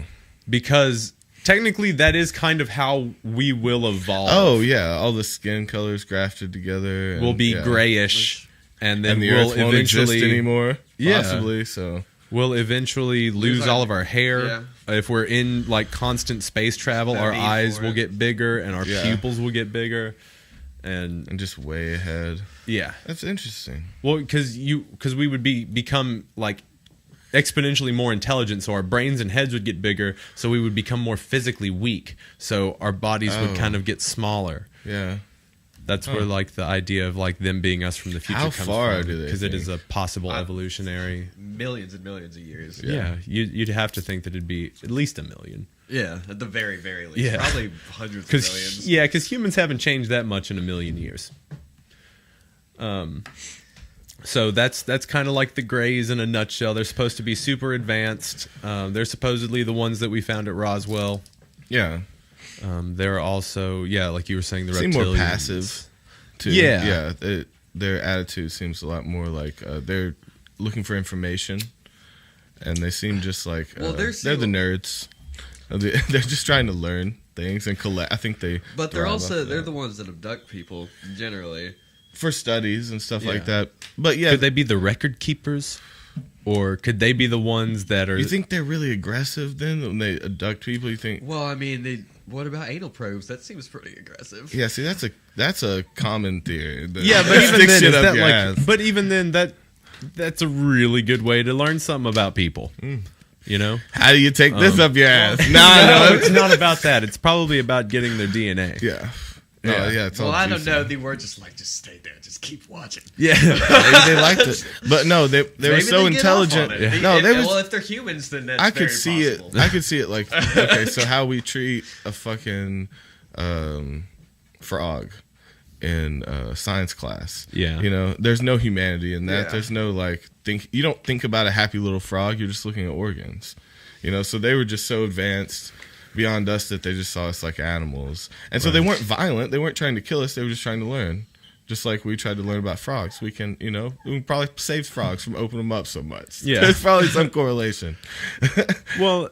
Because technically that is kind of how we will evolve. Oh yeah, all the skin colors grafted together. And, We'll be grayish, and then the we'll Earth won't exist eventually anymore. Yeah. Possibly. So we'll eventually lose all of our hair. Yeah. If we're in constant space travel, our need eyes for will it. get bigger and our Yeah. pupils will get bigger. And just way ahead. yeah. That's interesting. Well, because we would become exponentially more intelligent, so our brains and heads would get bigger, so we would become more physically weak, so our bodies would kind of get smaller. Yeah. That's where the idea of them being us from the future How comes far from, do they because it think? is a possible evolutionary. millions and millions of years. Yeah, you'd have to think that it'd be at least 1 million. Yeah, at the very, very least. Yeah. Probably hundreds of millions. Because humans haven't changed that much in 1 million years. So that's kind of like the grays in a nutshell. They're supposed to be super advanced. They're supposedly the ones that we found at Roswell. Yeah. They're also, like you were saying, the Seem reptilians. more passive. Too. Yeah. Yeah. Their attitude seems a lot more like they're looking for information, and they seem just like Well, they're the nerds. They're just trying to learn things and collect. I think they. But they're thrive also off they're that. the ones that abduct people generally. For studies and stuff Yeah. like that. But yeah, Could they be the record keepers? Or could they be the ones that are... you think they're really aggressive then when they abduct people? You think? Well, I mean, what about anal probes? That seems pretty aggressive. Yeah, see, that's a common theory. Yeah, but even Stick then, shit is up that your ass. but even then, that's a really good way to learn something about people. You know? How do you take this up your ass? No, it's not about that. It's probably about getting their DNA. Yeah. No, Yeah. yeah, it's all Well, I don't juicy. know. They were just like, just stay there, just keep watching. Yeah. Maybe they liked it, but no, they were Maybe so they get off on intelligent. it. No, they was. Well, if they're humans, then that's I could very see possible. it. I could see it. Like, okay, so how we treat a fucking frog in science class. Yeah. You know, there's no humanity in that. Yeah. There's no like you don't think about a happy little frog. You're just looking at organs. You know, so they were just so advanced beyond us that they just saw us like animals. And so they weren't violent. They weren't trying to kill us. They were just trying to learn. Just like we tried to learn about frogs. We can, you know, we probably save frogs from opening them up so much. Yeah. There's probably some correlation. Well,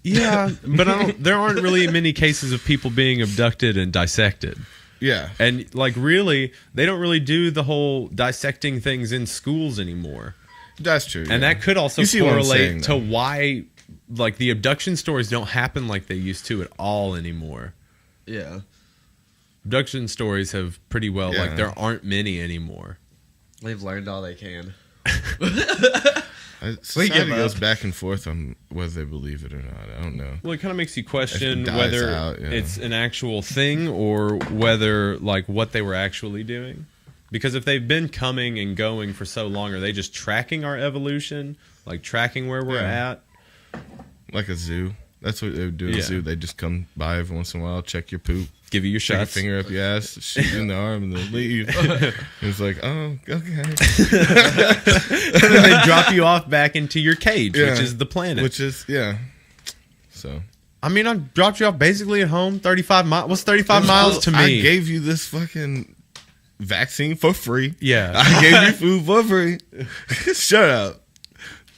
yeah, but there aren't really many cases of people being abducted and dissected. Yeah. And, like, really, they don't really do the whole dissecting things in schools anymore. That's true. And that could also You see what I'm correlate saying, to though. why, like, the abduction stories don't happen like they used to at all anymore. Yeah. Abduction stories have pretty well, Yeah. like, there aren't many anymore. They've learned all they can. Society give goes up. back and forth on whether they believe it or not. I don't know. Well, it kind of makes you question It dies whether out, yeah. it's an actual thing or whether, like, what they were actually doing. Because if they've been coming and going for so long, are they just tracking our evolution? Like, tracking where we're Yeah. at? Like a zoo. That's what they would do in Yeah. a zoo. They just come by every once in a while, check your poop, Give you your stick a shots. finger up your ass, shoot you in the arm, and then leave. It's like, oh, okay. And then they drop you off back into your cage, Yeah. which is the planet. Which is, yeah. So. I mean, I dropped you off basically at home. 35 miles. What's 35 miles to me? I gave you this fucking vaccine for free. Yeah. I gave you food for free. Shut up.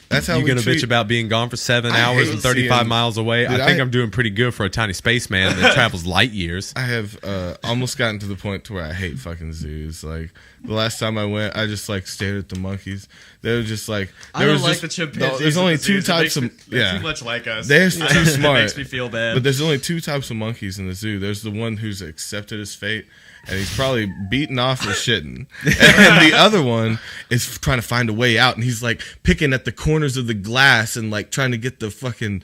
That's how You we gonna treat. bitch about being gone for 7 I hours hate and 35 seeing- miles away? Dude, I think I- I'm doing pretty good for a tiny spaceman that travels light years. I have almost gotten to the point to where I hate fucking zoos. Like the last time I went, I just like stared at the monkeys. They were just like I there don't was like just, the chimpanzees. There's only at the two zoos. It types makes of me- they're yeah. too much like us. They're I too don't know, smart. It makes me feel bad. But there's only two types of monkeys in the zoo. There's the one who's accepted his fate, and he's probably beaten off or shitting. And the other one is trying to find a way out, and he's like picking at the corners of the glass and like trying to get the fucking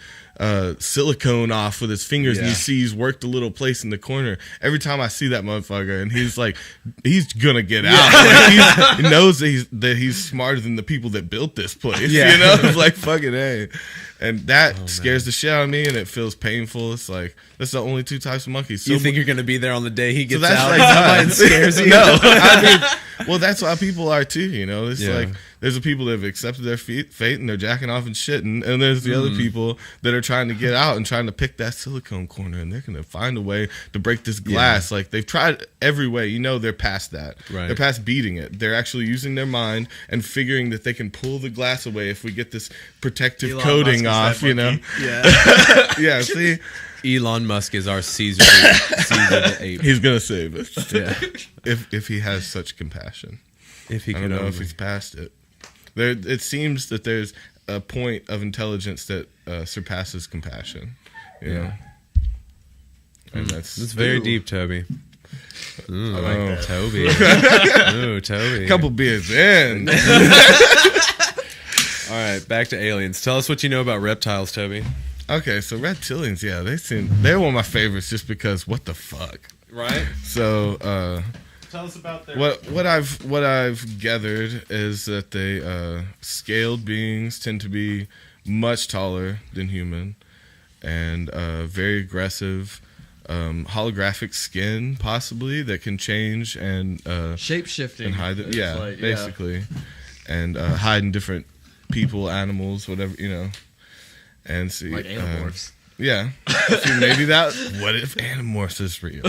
silicone off with his fingers. And you Yeah. see he's worked a little place in the corner. Every time I see that motherfucker, and he's like, he's gonna get out. Like, he knows that he's smarter than the people that built this place. Yeah. You know, it's like fucking A. And that scares the shit out of me, and it feels painful. It's like that's the only two types of monkeys. You think you're going to be there on the day he so gets that's out? like and nuts. somebody scares you? No, I mean, well, that's how people are too. You know, it's Yeah. like there's the people that have accepted their fate and they're jacking off and shitting, and there's the other people that are trying to get out and trying to pick that silicone corner, and they're gonna find a way to break this glass. Like they've tried every way. You know, they're past that. Right. They're past beating it. They're actually using their mind and figuring that they can pull the glass away if we get this protective Elon coating Musk is off. that You know. monkey. Yeah. Yeah. See, Elon Musk is our Caesar the ape. he's gonna save us. Yeah. If he has such compassion. If he I could don't know only. if he's past it. It seems that there's a point of intelligence that surpasses compassion. You know? And that's very Ooh. deep, Toby. Ooh, I like that. Toby. Ooh, Toby. Couple beers in. All right, back to aliens. Tell us what you know about reptiles, Toby. Okay, so reptilians, yeah, they're one of my favorites just because what the fuck. Right? So Tell us about their... what I've gathered is that they scaled beings tend to be much taller than human and very aggressive. Holographic skin, possibly, that can change and Shape shifting. and hide. It's Yeah, like, basically, and hide in different people, animals, whatever, you know. And see, like animorphs. yeah. See, maybe that. What if Animorphs is real?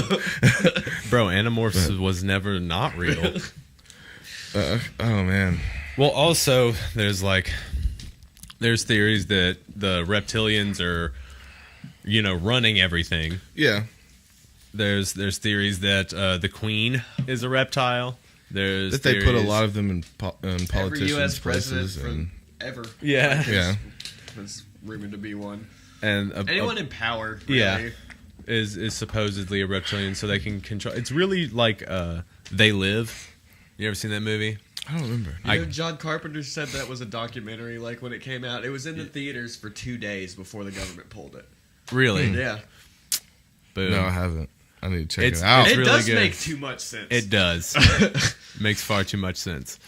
Bro, Animorphs was never not real. Oh man. Well, also, there's theories that the reptilians are, running everything. Yeah. There's theories that the queen is a reptile. There's That they put a theories- lot of them in Every politicians' U.S. president places, and ever. Yeah. yeah. Was rumored to be one. and Anyone in power, really. yeah. is supposedly a reptilian, so they can control. It's really like They Live. You ever seen that movie? I don't remember. You know, John Carpenter said that was a documentary, like, when it came out. It was in the theaters for 2 days before the government pulled it. Really? Yeah. Boom. No, I haven't. I need to check It's- it out. it's It really does good. make too much sense. It does. Makes far too much sense.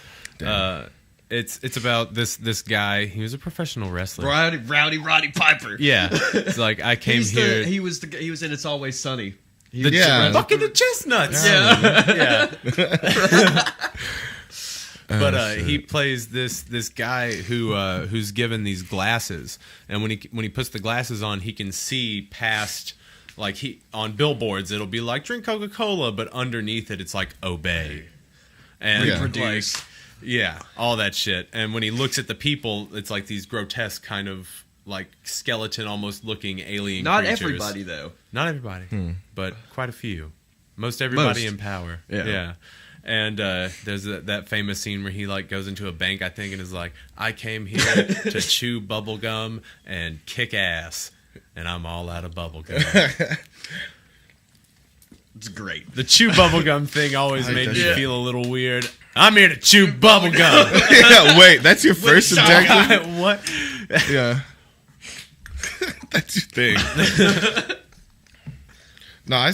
It's about this guy. He was a professional wrestler. Rowdy Roddy Piper. Yeah, it's like I came here. He was in It's Always Sunny. He The was Yeah. bucket of chestnuts. Yeah. But he plays this guy who's given these glasses, and when he puts the glasses on, he can see past. Like on billboards, it'll be like drink Coca-Cola, but underneath it, it's like obey and Reproduce. like, yeah, all that shit. And when he looks at the people, it's like these grotesque kind of like skeleton, almost looking alien. Not creatures. everybody though. Not everybody, but quite a few. Most everybody Most. in power. Yeah. And there's that famous scene where he like goes into a bank, I think, and is like, "I came here to chew bubble gum and kick ass, and I'm all out of bubble gum." It's great. The chew bubble gum thing always like made that me shit. feel a little weird. I'm here to chew bubble gum. Yeah, wait, that's your first objective? What? Yeah. That's your thing. No, I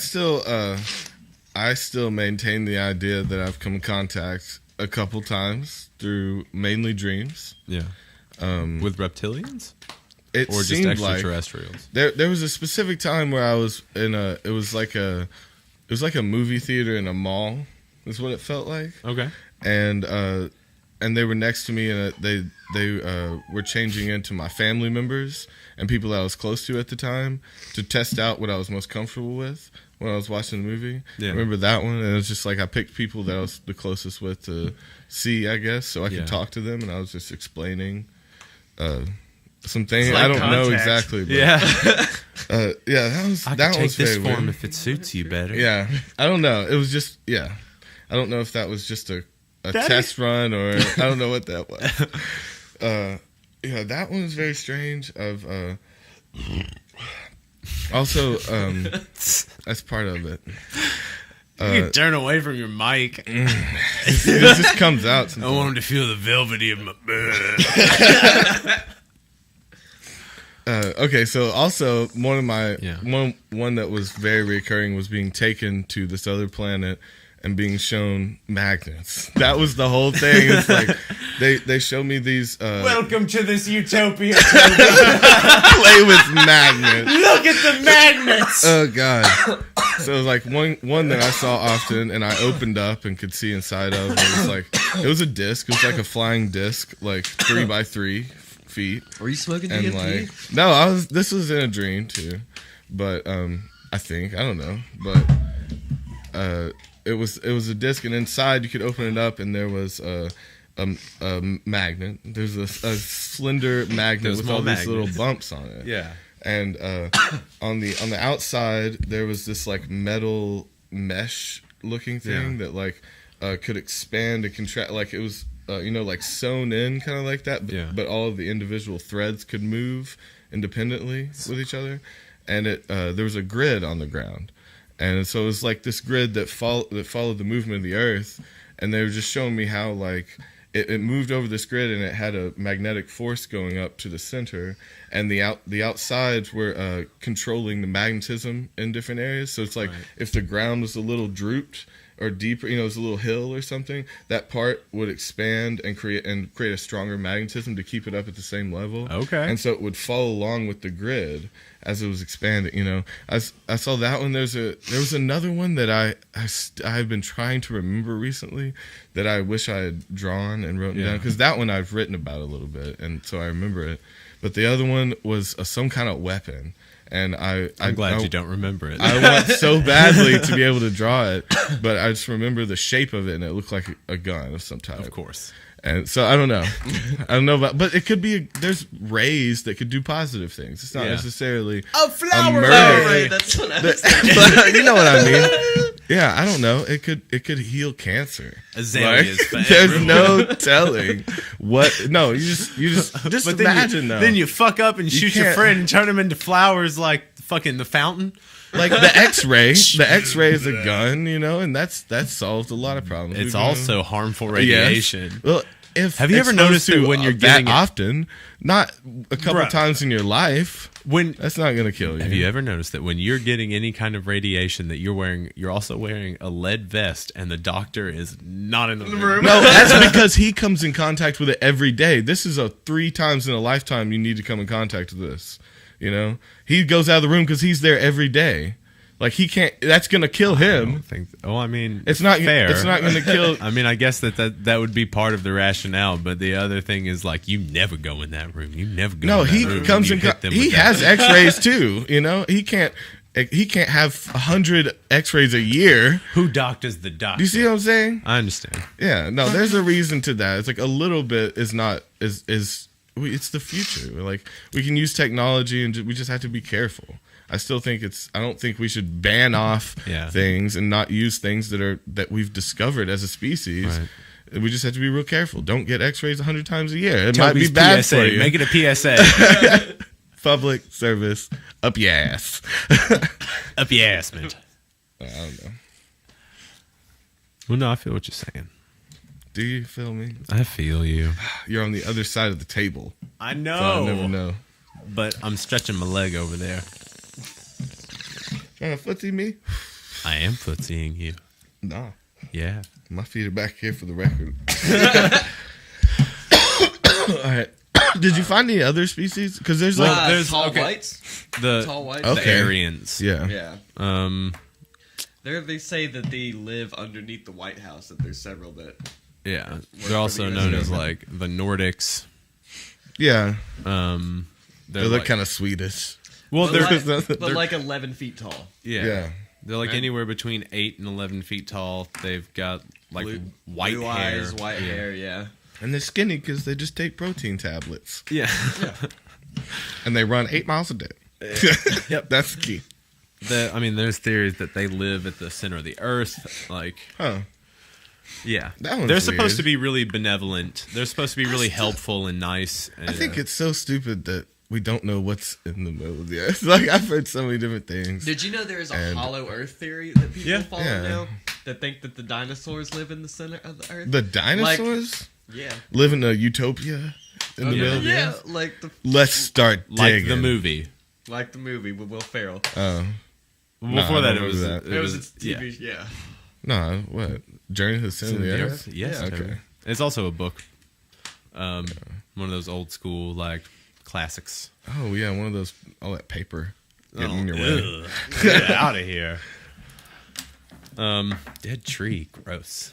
still maintain the idea that I've come in contact a couple times through mainly dreams. Yeah. With reptilians? It Or just seemed like extraterrestrials? there was a specific time where I was in it was like a movie theater in a mall, is what it felt like. Okay. And they were next to me, and they were changing into my family members and people that I was close to at the time to test out what I was most comfortable with when I was watching the movie. Yeah. I remember that one, and it was just like I picked people that I was the closest with to see, I guess, so I could talk to them, and I was just explaining some things. Like I don't know contact. exactly, but Yeah. that I was can take this very form weird. if it suits you better. Yeah, I don't know. It was just I don't know if that was just a test run or I don't know what that was. That one was very strange. Also, that's part of it. You can turn away from your mic. It just comes out. I Sometimes. want him to feel the velvety of my Okay, so also one of my Yeah. one that was very recurring was being taken to this other planet and being shown magnets. That was the whole thing. It's like they show me these Welcome to this utopia. play with magnets. Look at the magnets. Oh god! So it was like one that I saw often, and I opened up and could see inside of. It was a disc. It was like a flying disc, like 3x3 feet. Were you smoking And DMT? no, this was in a dream too, but I think I don't know, but it was a disc, and inside you could open it up, and there was a magnet. There's a slender magnet Those with small all these little magnets. bumps on it. Yeah. And on the outside there was this like metal mesh looking thing that like could expand and contract, like it was like sewn in kind of like that, but all of the individual threads could move independently with each other, and there was a grid on the ground, and so it was like this grid that followed the movement of the earth, and they were just showing me how like it moved over this grid, and it had a magnetic force going up to the center, and the outsides were controlling the magnetism in different areas. So it's like if the ground was a little drooped or deeper, it was a little hill or something, that part would expand and create a stronger magnetism to keep it up at the same level. Okay. And so it would follow along with the grid as it was expanding. I saw that one. There was another one that I've been trying to remember recently that I wish I had drawn and written down, because that one I've written about a little bit, and so I remember it. But the other one was some kind of weapon. And I'm glad you don't remember it. I want so badly to be able to draw it, but I just remember the shape of it, and it looked like a gun of some type. Of course. And so I don't know. But it could be. There's rays that could do positive things. It's not necessarily A flower murder. Right, that's what I was thinking. You know what I mean? Yeah, I don't know. It could heal cancer. Azaleas. There's no telling what. No, you just But imagine though. Then you fuck up and shoot your can't- friend and turn him into flowers like fucking the fountain. Like the X-ray. The X-ray is a gun, and that solves a lot of problems. It's We've also harmful radiation. Well, if Have you ever exposed noticed that to when you're that getting it- often, not a couple Bruh. times in your life, when that's not gonna kill you. have you ever noticed that when you're getting any kind of radiation that you're also wearing a lead vest and the doctor is not in the room? No, that's because he comes in contact with it every day. This is a 3 times in a lifetime you need to come in contact with this. You know, he goes out of the room because he's there every day. Like he can't. That's gonna kill him. I mean, It's not fair. It's not gonna kill. I mean, I guess that would be part of the rationale, but the other thing is like you never go in that room. You never go. No, in that he room comes and in. you hit them He with that. has X-rays too. You know, he can't have 100 X-rays a year. Who doctors the doctor? Do you see what I'm saying? I understand. Yeah. No, there's a reason to that. It's like a little bit is not is. It's the future. Like we can use technology, and we just have to be careful. I still think I don't think we should ban off things and not use things that we've discovered as a species. Right. We just have to be real careful. Don't get X-rays 100 times a year. It might be bad PSA. for you. Make it a PSA. Public service up your ass. Up your ass, man. I don't know. Well, no, I feel what you're saying. Do you feel me? I feel you. You're on the other side of the table. I know. So I'll never know. But I'm stretching my leg over there. Trying to footsie me? I am footseeing you. Nah. Yeah. My feet are back here for the record. All right. Did you find any other species? Because there's there's tall whites. The Tall whites. the Aryans. Yeah. Yeah. They say that they live underneath the White House. That there's several that. Yeah. They're also known as like the Nordics. Yeah. They look kind of Swedish. Well, but like 11 feet tall. Yeah. They're like anywhere between 8 and 11 feet tall. They've got like white blue hair. eyes, white hair, yeah. And they're skinny because they just take protein tablets. Yeah. And they run 8 miles a day. Yep. That's the key. There's theories that they live at the center of the earth. Like, yeah. That one's They're supposed weird. to be really benevolent. They're supposed to be really helpful and nice. And, I think it's so stupid that we don't know what's in the middle of the earth. Like, I've heard so many different things. Did you know there is a hollow earth theory that people follow Yeah. now? That think that the dinosaurs live in the center of the earth? The dinosaurs Yeah. live in a utopia in the middle of the Yeah, earth? like the Let's start like digging. the movie. with Will Ferrell. Oh. Before I that, don't it was remember It was a TV, yeah. No, what? Journey to the Center of the Earth? Yes. Okay. Totally. It's also a book. One of those old school like classics. Oh, yeah, one of those, all that paper getting in your way. Get out of here. Dead tree, gross.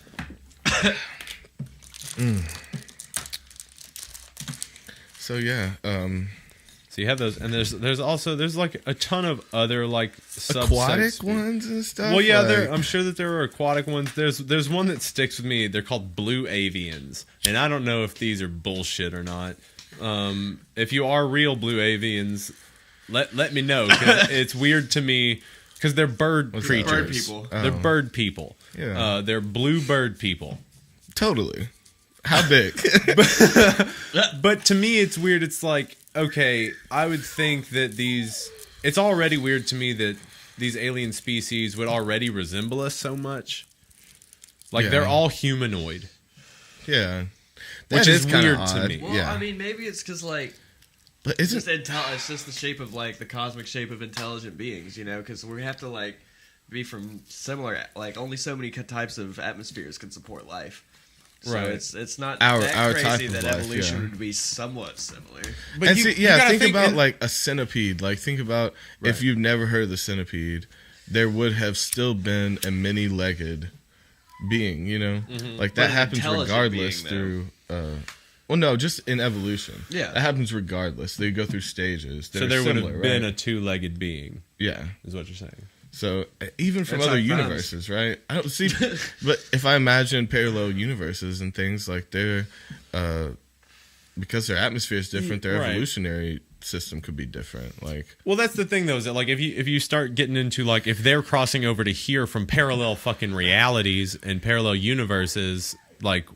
So, yeah. So you have those, and there's like a ton of other like Aquatic subsets. ones and stuff? Well, yeah, like, I'm sure that there are aquatic ones. There's one that sticks with me. They're called blue avians, and I don't know if these are bullshit or not. If you are real blue avians, let me know, because it's weird to me because they're bird creatures. Bird people. They're bird people. Yeah. They're blue bird people. Totally. How big? But to me, it's weird. It's like, okay, I would think that it's already weird to me that these alien species would already resemble us so much. Like, they're all humanoid. Yeah. Which is kinda weird odd. to me. Well, Yeah. I mean, maybe it's because, like, But it's isn't just the shape of, like, the cosmic shape of intelligent beings, you know? Because we have to, like, be from similar, like, only so many types of atmospheres can support life. So Right. it's not Our that type crazy of that life, evolution yeah. would be somewhat similar. But and you think gotta about that- like a centipede. Like, think about if you've never heard of the centipede, there would have still been a many-legged being, you know? Like, that But an happens intelligent regardless being, through... well, no, just in evolution. Yeah. That happens regardless. They go through stages. So there would similar, have been right? a two-legged being, Yeah. is what you're saying. So even from That's other how it sounds. universes, right? I don't see, but if I imagine parallel universes and things like they're, because their atmosphere is different, their Right. evolutionary system could be different. Like, Well, that's the thing, though, is that like if you start getting into like if they're crossing over to here from parallel fucking realities and parallel universes, like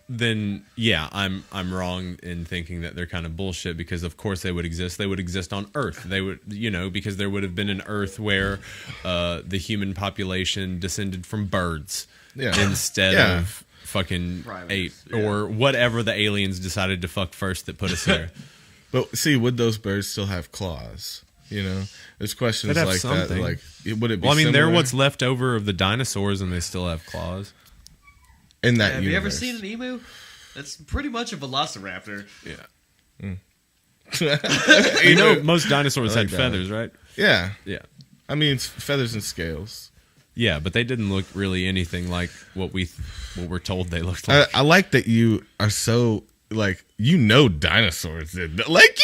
then yeah, I'm wrong in thinking that they're kind of bullshit, because of course they would exist. They would exist on Earth. They would, because there would have been an Earth where the human population descended from birds Yeah. instead Yeah. of fucking Primates, ate or whatever the aliens decided to fuck first that put us there. But see, would those birds still have claws? You know, there's questions They'd have like something. that. Like, would it be? Well, I mean, they're similar what's left over of the dinosaurs, and they still have claws. in that Have universe. you ever seen an emu? It's pretty much a velociraptor. Yeah. You know, most dinosaurs I like had that. feathers, right? Yeah, Yeah. I mean, it's feathers and scales. Yeah, but they didn't look really anything like what we're told they looked like. I like that you are so like dinosaurs did. Like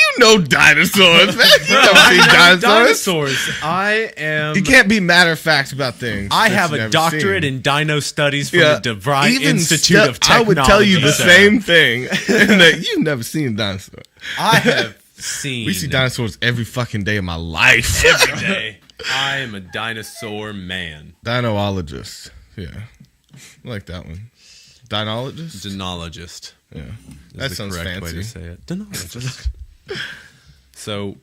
dinosaurs. Man. You never seen dinosaurs. Dinosaurs. I am. You can't be matter of fact about things. I that have you've a never doctorate seen. in dino studies from the DeVry Even Institute of Technology. I would tell you the sir. same thing. And that you've never seen a dinosaur. I have seen. We see dinosaurs every fucking day of my life. every day. I am a dinosaur man. Dinologist. Yeah. I like that one. Dinologist? Denologist. Yeah. Is That the sounds correct way fancy. to say it. Denologist. So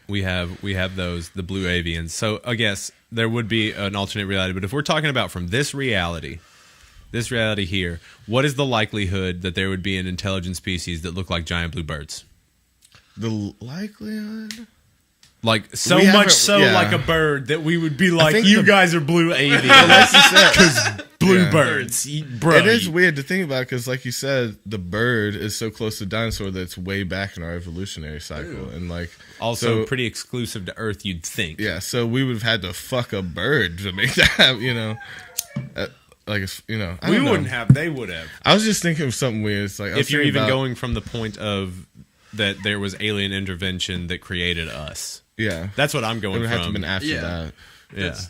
we have those, the blue avians. So I guess there would be an alternate reality, but if we're talking about from this reality here, what is the likelihood that there would be an intelligent species that look like giant blue birds? The likelihood? Like so We much haven't- so yeah. like a bird that we would be like, think you the- guys are blue avians. Because Blue birds. Bro. It is weird to think about because, like you said, the bird is so close to dinosaur that it's way back in our evolutionary cycle. And, like, Also so, pretty exclusive to Earth, you'd think. yeah, so we would have had to fuck a bird to make that happen, you know? Like, it's, you know, I We don't know. wouldn't have. They would have. I was just thinking of something weird. It's like, I was If you're thinking even about- going from the point of that there was alien intervention that created us. Yeah. That's what I'm It going would have to from. been after Yeah. that. Yeah.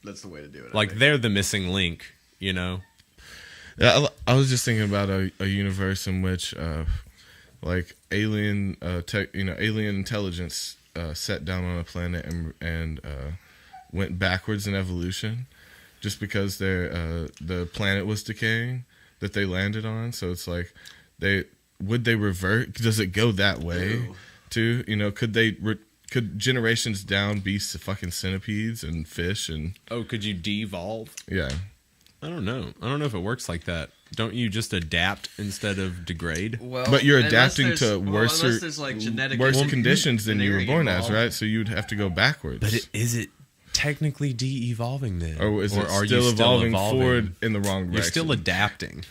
That's the way to do it. I Like think. they're the missing link, you know? Yeah, I was just thinking about a universe in which, like, alien alien intelligence sat down on a planet and went backwards in evolution, just because the planet was decaying that they landed on. So it's like, would they revert? Does it go that way? Ew. Too? You know, could generations down be fucking centipedes and fish and Oh, could you devolve? yeah. I don't know. I don't know if it works like that. Don't you just adapt instead of degrade? Well, But you're unless adapting there's- to unless there's like genetic worse engineering conditions than you were born as, involved. right? So you'd have to go backwards. But is it technically de-evolving then? or is it are still you evolving forward in the wrong direction? You're still adapting.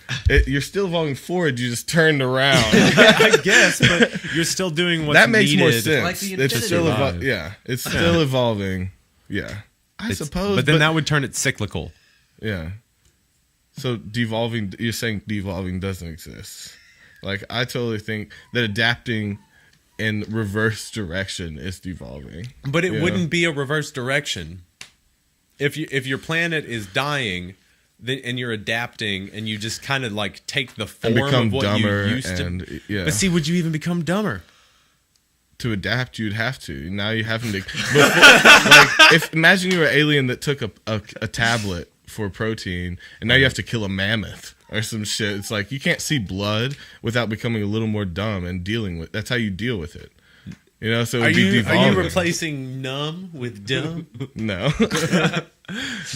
You're still evolving forward. You just turned around. I guess, but you're still doing what's that makes needed. more sense. Like the It's still Infinity. yeah. It's still evolving. Yeah, I suppose. But then that would turn it cyclical. yeah. So devolving, you're saying devolving doesn't exist. Like, I totally think that adapting in reverse direction is devolving. But it Yeah. wouldn't be a reverse direction. If your planet is dying, then and you're adapting, and you just kind of like take the form And become of what dumber you used to. and yeah. But see, would you even become dumber? To adapt, you'd have to. Now you're having to. Like, imagine you were an alien that took a tablet for protein, and now you have to kill a mammoth or some shit. It's like you can't see blood without becoming a little more dumb and dealing with. That's how you deal with it. You know. So it would be Are you devolving. replacing numb with dumb? No.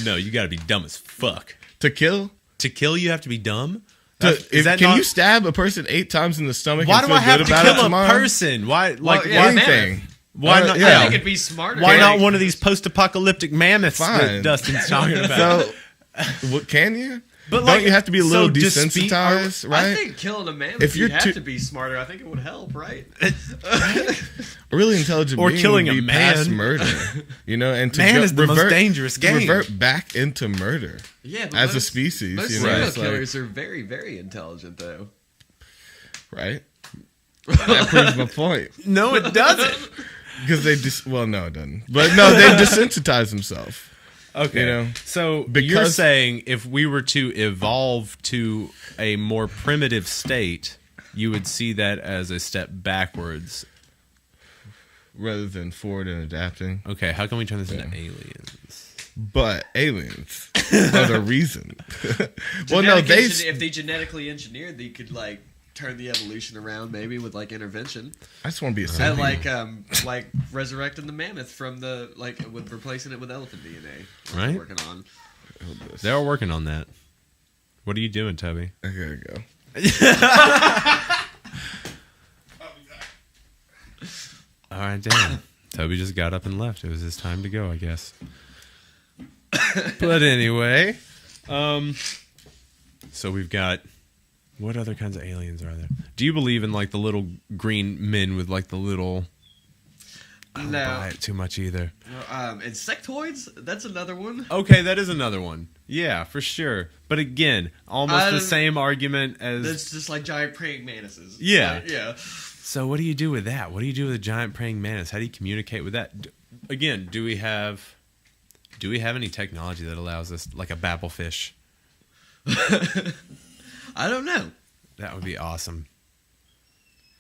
No, you got to be dumb as fuck. To kill. To kill, you have to be dumb. Can you stab a person 8 times in the stomach? Why and do feel I have good to about it kill a tomorrow? person? Why, like, yeah, Anything. why not? Yeah. I think it'd be smarter. Why to, not like, one of these post-apocalyptic mammoths Fine. that Dustin's talking about? So, what can you? But Don't like, you have to be a so little just desensitized, right? I think killing a mammoth, If you're you'd have too- to be smarter. I think it would help, right? A really intelligent Or being killing would a be man. past murder, you know, and to Man go- is the most dangerous to game. revert back into murder Yeah, but as a most- species, Most you know, serial it's like, killers are very, very intelligent, though. right? That proves my point No, it doesn't. because they just no, it doesn't. But no, they desensitize themselves. Okay. You know, So you're because- saying if we were to evolve to a more primitive state, you would see that as a step backwards. rather than forward and adapting. Okay, how can we turn this into aliens? But aliens are the reason. Well, no, If they genetically engineered, they could like turn the evolution around, maybe with like intervention, I just want to be a and sapien. like resurrecting the mammoth from the with replacing it with elephant DNA. Right. Working on. They are working on that. What are you doing, Toby? I gotta go. All right, damn. Toby just got up and left. It was his time to go, I guess. But anyway, so we've got, what other kinds of aliens are there? Do you believe in like the little green men with like the little? I don't buy it too much either. Insectoids? That's another one. Okay, that is another one. Yeah, for sure. But again, almost the same argument as. It's just like giant praying mantises. Yeah. Yeah. So what do you do with that? What do you do with a giant praying mantis? How do you communicate with that? Again, do we have any technology that allows us, like a babblefish? I don't know. That would be awesome.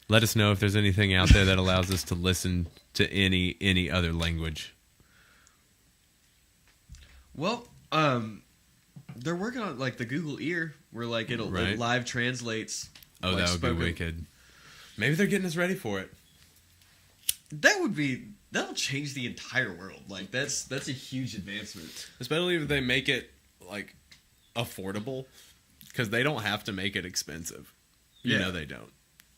Let us know if there's anything out there that allows us to listen to any other language. Well, they're working on like the Google Ear, where like it live translates. Oh, like, that would spoken. be wicked. Maybe they're getting us ready for it. That'll change the entire world. Like that's a huge advancement. Especially if they make it like affordable, because they don't have to make it expensive. You know they don't.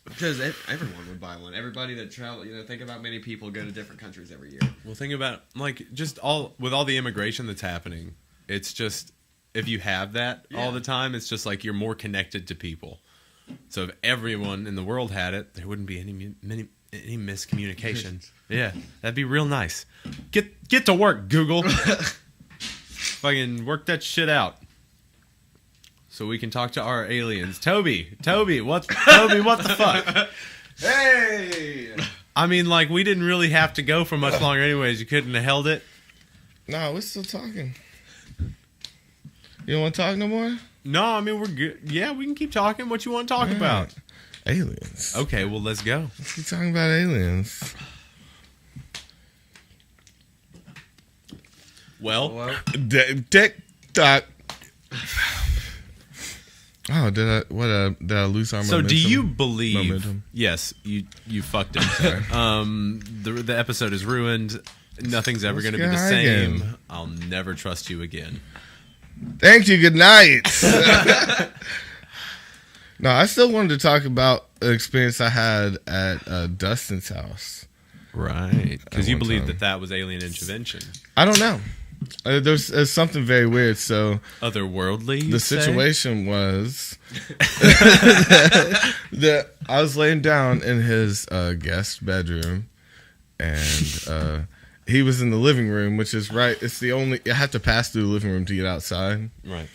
Because everyone would buy one. Everybody that travel, think about many people go to different countries every year. Well, think about like just with all the immigration that's happening. It's just if you have that all the time, it's just like you're more connected to people. So if everyone in the world had it, there wouldn't be any miscommunication. Yeah, that'd be real nice. Get to work, Google. Fucking work that shit out. So we can talk to our aliens. Toby, what the fuck? Hey! I mean, like, we didn't really have to go for much longer anyways. You couldn't have held it? No, we're still talking. You don't want to talk no more? No, I mean, we're good. Yeah, we can keep talking. What you want to talk about? Aliens. Okay, well, let's go. Let's keep talking about aliens. Well, TikTok. Oh, did I lose our momentum? So do you believe? Momentum? Yes, you fucked it. The episode is ruined. Nothing's ever going to be the same. Again. I'll never trust you again. Thank you. Good night. No, I still wanted to talk about an experience I had at Dustin's house. Right, because you believe time. that was alien intervention. I don't know. There's something very weird. So otherworldly. The situation was that I was laying down in his guest bedroom, and he was in the living room, which is right. It's the only. I had to pass through the living room to get outside. Right.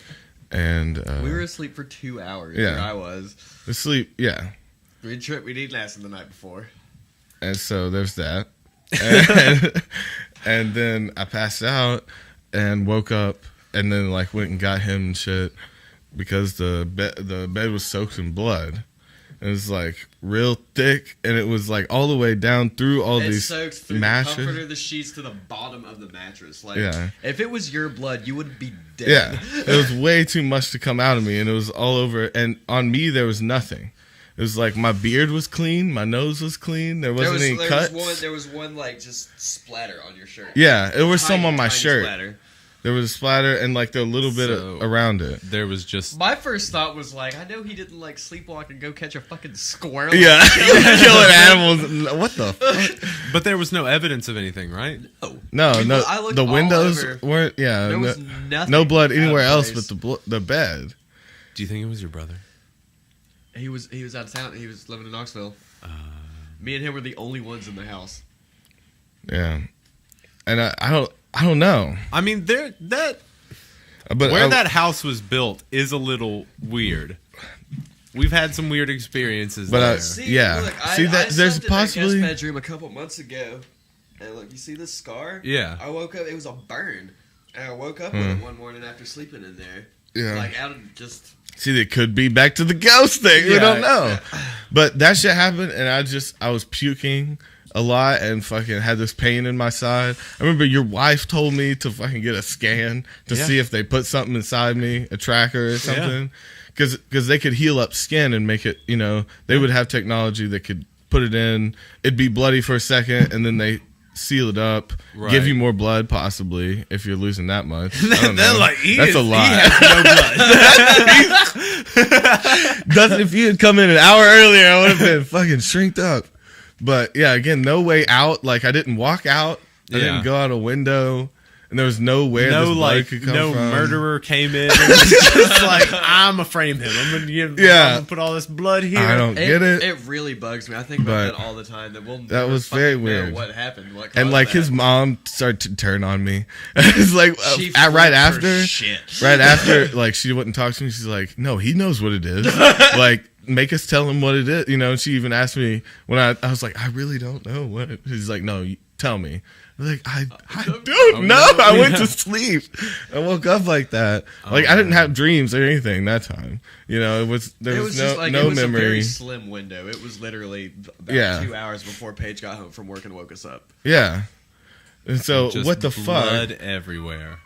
And we were asleep for 2 hours. Yeah, where I was asleep. Yeah. We did lasted the night before. And so there's that. And then I passed out and woke up and then like went and got him and shit because the bed was soaked in blood. It was like real thick and it was like all the way down through all these soaked through mattresses. The comforter, the sheets to the bottom of the mattress. Like yeah. If it was your blood, you would be dead. Yeah. It was way too much to come out of me and it was all over and on me there was nothing. It was like my beard was clean, my nose was clean. There wasn't any cuts. There was one like just splatter on your shirt. Yeah, it was some on my shirt. Splatter. There was a splatter and like there a little bit around it. There was just my first thought was like, I know he didn't like sleepwalk and go catch a fucking squirrel. Yeah, killing animals. What the fuck? But there was no evidence of anything, right? No. I looked the windows over. weren't. Yeah, there was nothing. No blood anywhere else but the bed. Do you think it was your brother? He was out of town. He was living in Knoxville. Me and him were the only ones in the house. Yeah, and I don't know. I mean, where that house was built is a little weird. We've had some weird experiences there. There's a possibility. In my guest bedroom a couple months ago, and look, you see this scar? Yeah. I woke up. It was a burn, and I woke up with it one morning after sleeping in there. Yeah. Like out of just. See, it could be back to the ghost thing. We don't know. But that shit happened, and I was puking a lot and fucking had this pain in my side. I remember your wife told me to fucking get a scan to see if they put something inside me, a tracker or something. Because they could heal up skin and make it, they would have technology that could put it in. It'd be bloody for a second, and then seal it up, Right. give you more blood, possibly if you're losing that much. I don't They're know. like, That's a lot. He has no blood. Dustin, if you had come in an hour earlier, I would have been fucking shrinked up. But yeah, again, no way out. Like I didn't walk out. I didn't go out a window. And there was nowhere this blood could come from. Murderer came in. It was just like, I'm gonna frame him. I'm gonna put all this blood here. I don't get it. It really bugs me. I think about that all the time. That was very weird. What happened? What and like that? his mom started to turn on me. It's like right after, like she wouldn't talk to me. She's like, "No, he knows what it is. Like, make us tell him what it is." You know. And she even asked me when I was like, "I really don't know what." She's like, "No, tell me." Like I don't know. I went to sleep. I woke up like that. Like I didn't have dreams or anything that time. You know, there was no memory. A very slim window. It was literally about 2 hours before Paige got home from work and woke us up. Yeah. And so just what the fuck? Blood everywhere.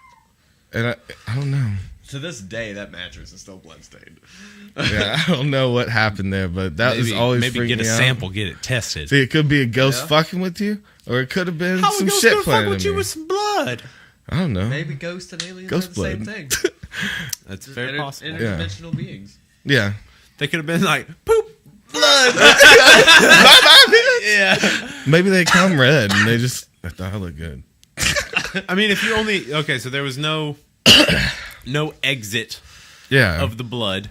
And I don't know. To this day, that mattress is still bloodstained. Yeah, I don't know what happened there, but that was always freaking maybe get a me out. sample, get it tested. See, it could be a ghost fucking with you, or it could have been some shit planted in you with some blood? I don't know. Maybe ghosts and aliens Ghost are the same blood. thing. That's very possible. Interdimensional beings. Yeah. They could have been like, poop, blood. Yeah. Maybe they come red and they just, I thought I looked good. I mean, if you only, okay, so there was no exit of the blood.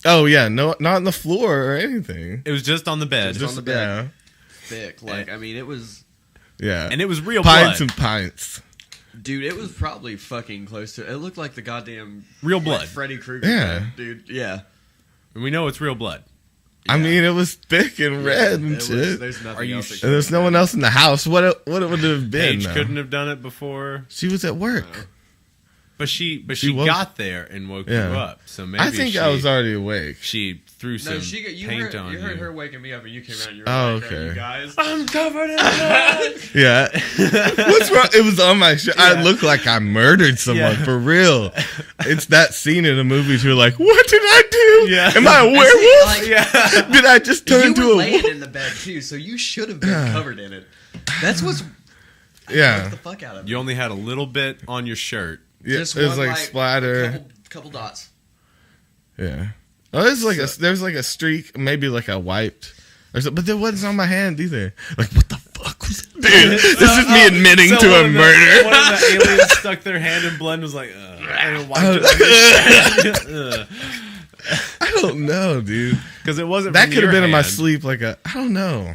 Oh, yeah. No, not on the floor or anything. It was just on the bed. Just on the bed. Yeah. Thick. Like, I mean, it was... Yeah. And it was real pints blood. and pints. Dude, it was probably fucking close to... It looked like the goddamn... Real blood. Like Freddy Krueger. Yeah. Dude, yeah. And we know it's real blood. Yeah. I mean, it was thick and red and shit. There's nothing Are you else. And there's no one else in the house. What it would have been? Paige couldn't have done it before. She was at work. But she woke- got there and woke you up. So maybe I think I was already awake. She threw some paint on you. You heard her waking me up and you came out and you were Oh, like, okay. you guys. I'm covered in blood. Yeah. What's wrong? It was on my shirt. Yeah. I look like I murdered someone for real. It's that scene in the movies where you're like, what did I do? Yeah. Am I a werewolf? Like, Yeah. Did I just turn you into were a laying wolf? in the bed too, so you should have been covered in it. That's what's Yeah. the fuck out of me. You only had a little bit on your shirt. Yeah, Just it was one, like splatter. couple dots. Yeah. Oh, there's like there's like a streak, maybe like I wiped or something, but there wasn't on my hand either. Like, what the fuck was it? Dude, this is me admitting to a murder. One of the aliens stuck their hand in blood and was like, and wiped it on your shirt. I don't know, dude. Because it wasn't That from could have your been in my hand. sleep, like I don't know.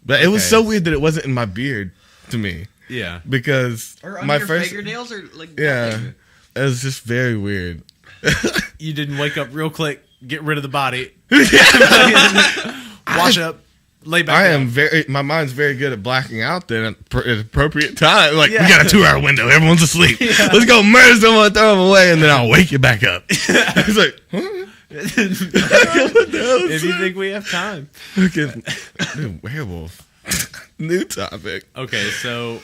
But it was so weird that it wasn't in my beard to me. Yeah. Because Or under my your first fingernails or like it was just very weird. You didn't wake up real quick, get rid of the body, wash up, lay back down. My mind's very good at blacking out then at appropriate time. Like, we got a 2-hour window, everyone's asleep. Let's go murder someone, throw them away, and then I'll wake you back up. It's like, huh? If you think we have time. Fucking werewolf. New topic. Okay, so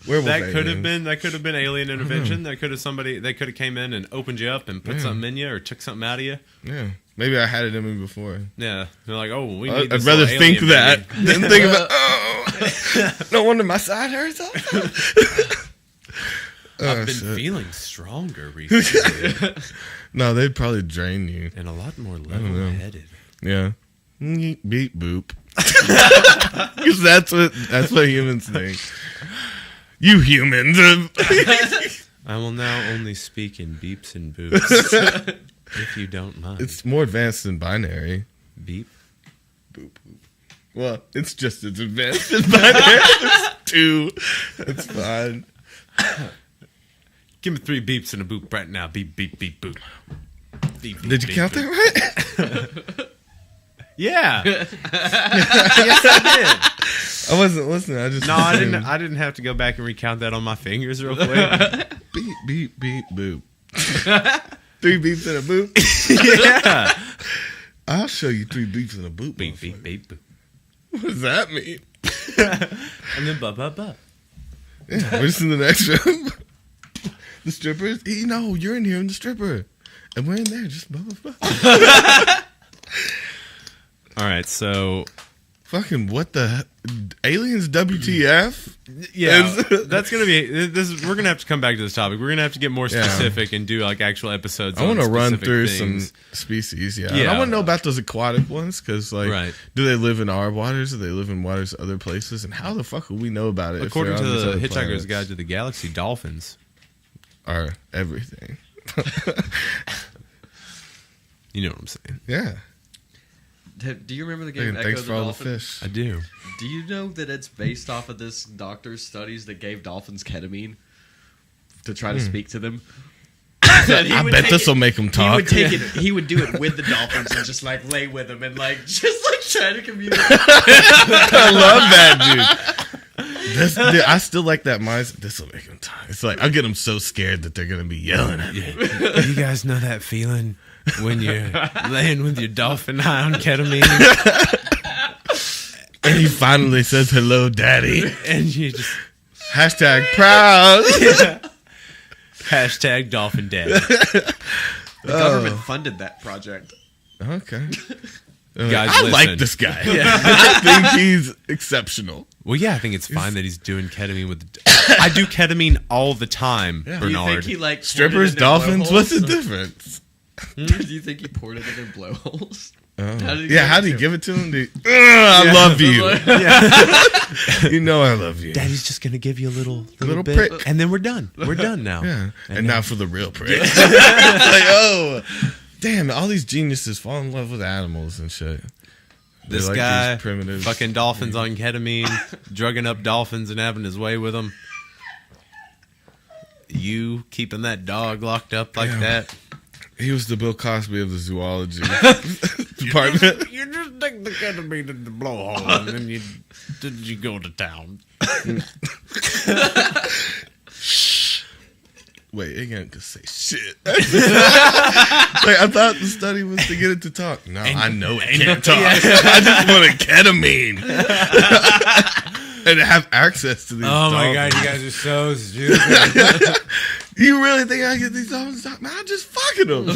Werewolf that could aliens. have been alien intervention. They could have came in and opened you up and put something in you or took something out of you. Yeah. Maybe I had it in me before. Yeah, they're like, oh, we need I'd this rather little think alien that baby. than think about, no wonder my side hurts. I've been feeling stronger recently No, they'd probably drain you. and a lot more level-headed. Yeah. Beep boop. Because that's what humans think. You humans. I will now only speak in beeps and boops, if you don't mind. It's more advanced than binary. Beep. Boop boop. Well, it's just as advanced as binary. It's 2. It's fine. Give me 3 beeps and a boop right now. Beep, beep, beep, boop. Beep, beep, Did you beep, count boop. that right? Yeah. Yes, I I wasn't listening. I just did. No, I didn't have to go back and recount that on my fingers real quick. Beep beep beep boop. 3 beeps and a boop. Yeah. I'll show you 3 beeps and a boop. Beep, beep, beep, boop. What does that mean? And then ba. Yeah, we're just in the next room. The strippers. No, you're in here in the stripper, and we're in there just blah blah blah. All right, so Fucking what the aliens? WTF? Yeah, that's gonna be this. We're gonna have to come back to this topic. We're gonna have to get more specific and do like actual episodes. I want to run through things. some species. Yeah. I want to know about those aquatic ones because, like, do they live in our waters? Do they live in waters other places? And how the fuck will we know about it? According to the Hitchhiker's Guide to the Galaxy, dolphins are everything. You know what I'm saying? Yeah. Do you remember the game Echo Thanks the for all Dolphin? the fish. I do. Do you know that it's based off of this doctor's studies that gave dolphins ketamine to try to speak to them? I bet this will make them talk. He would take it. He would do it with the dolphins and just like lay with them and like just like try to communicate. I love that, dude. Dude, I still like that mindset. This will make them talk. It's like I'll get them so scared that they're gonna be yelling at me. You guys know that feeling when you're laying with your dolphin high on ketamine, and he finally says hello, daddy, and you just proud. Yeah. Hashtag dolphin daddy. The government funded that project. Okay. Guys, I listen. like this guy. I think he's exceptional. Well, yeah, I think it's fine that he's doing ketamine with. I do ketamine all the time, Do you Bernard. think he like Strippers, dolphins. What's the difference? Do you think he poured it in their blowholes? How do you give it to him? I love you. You know I love you. Daddy's just gonna give you a little bit, prick. and then we're done. We're done now. Yeah. And now for the real prick. Like, oh, damn! All these geniuses fall in love with animals and shit. This like guy, these primitive fucking dolphins on ketamine, drugging up dolphins and having his way with them. You keeping that dog locked up like that? He was the Bill Cosby of the zoology department. You just take the ketamine in the blowhole and then you go to town. Wait, it can't just say shit. Like, I thought the study was to get it to talk. No, I know it can't talk. I just wanted ketamine. And have access to these my god, dolphins. you guys are so stupid. You really think I get these dolphins to talk? Man, I'm just fucking them.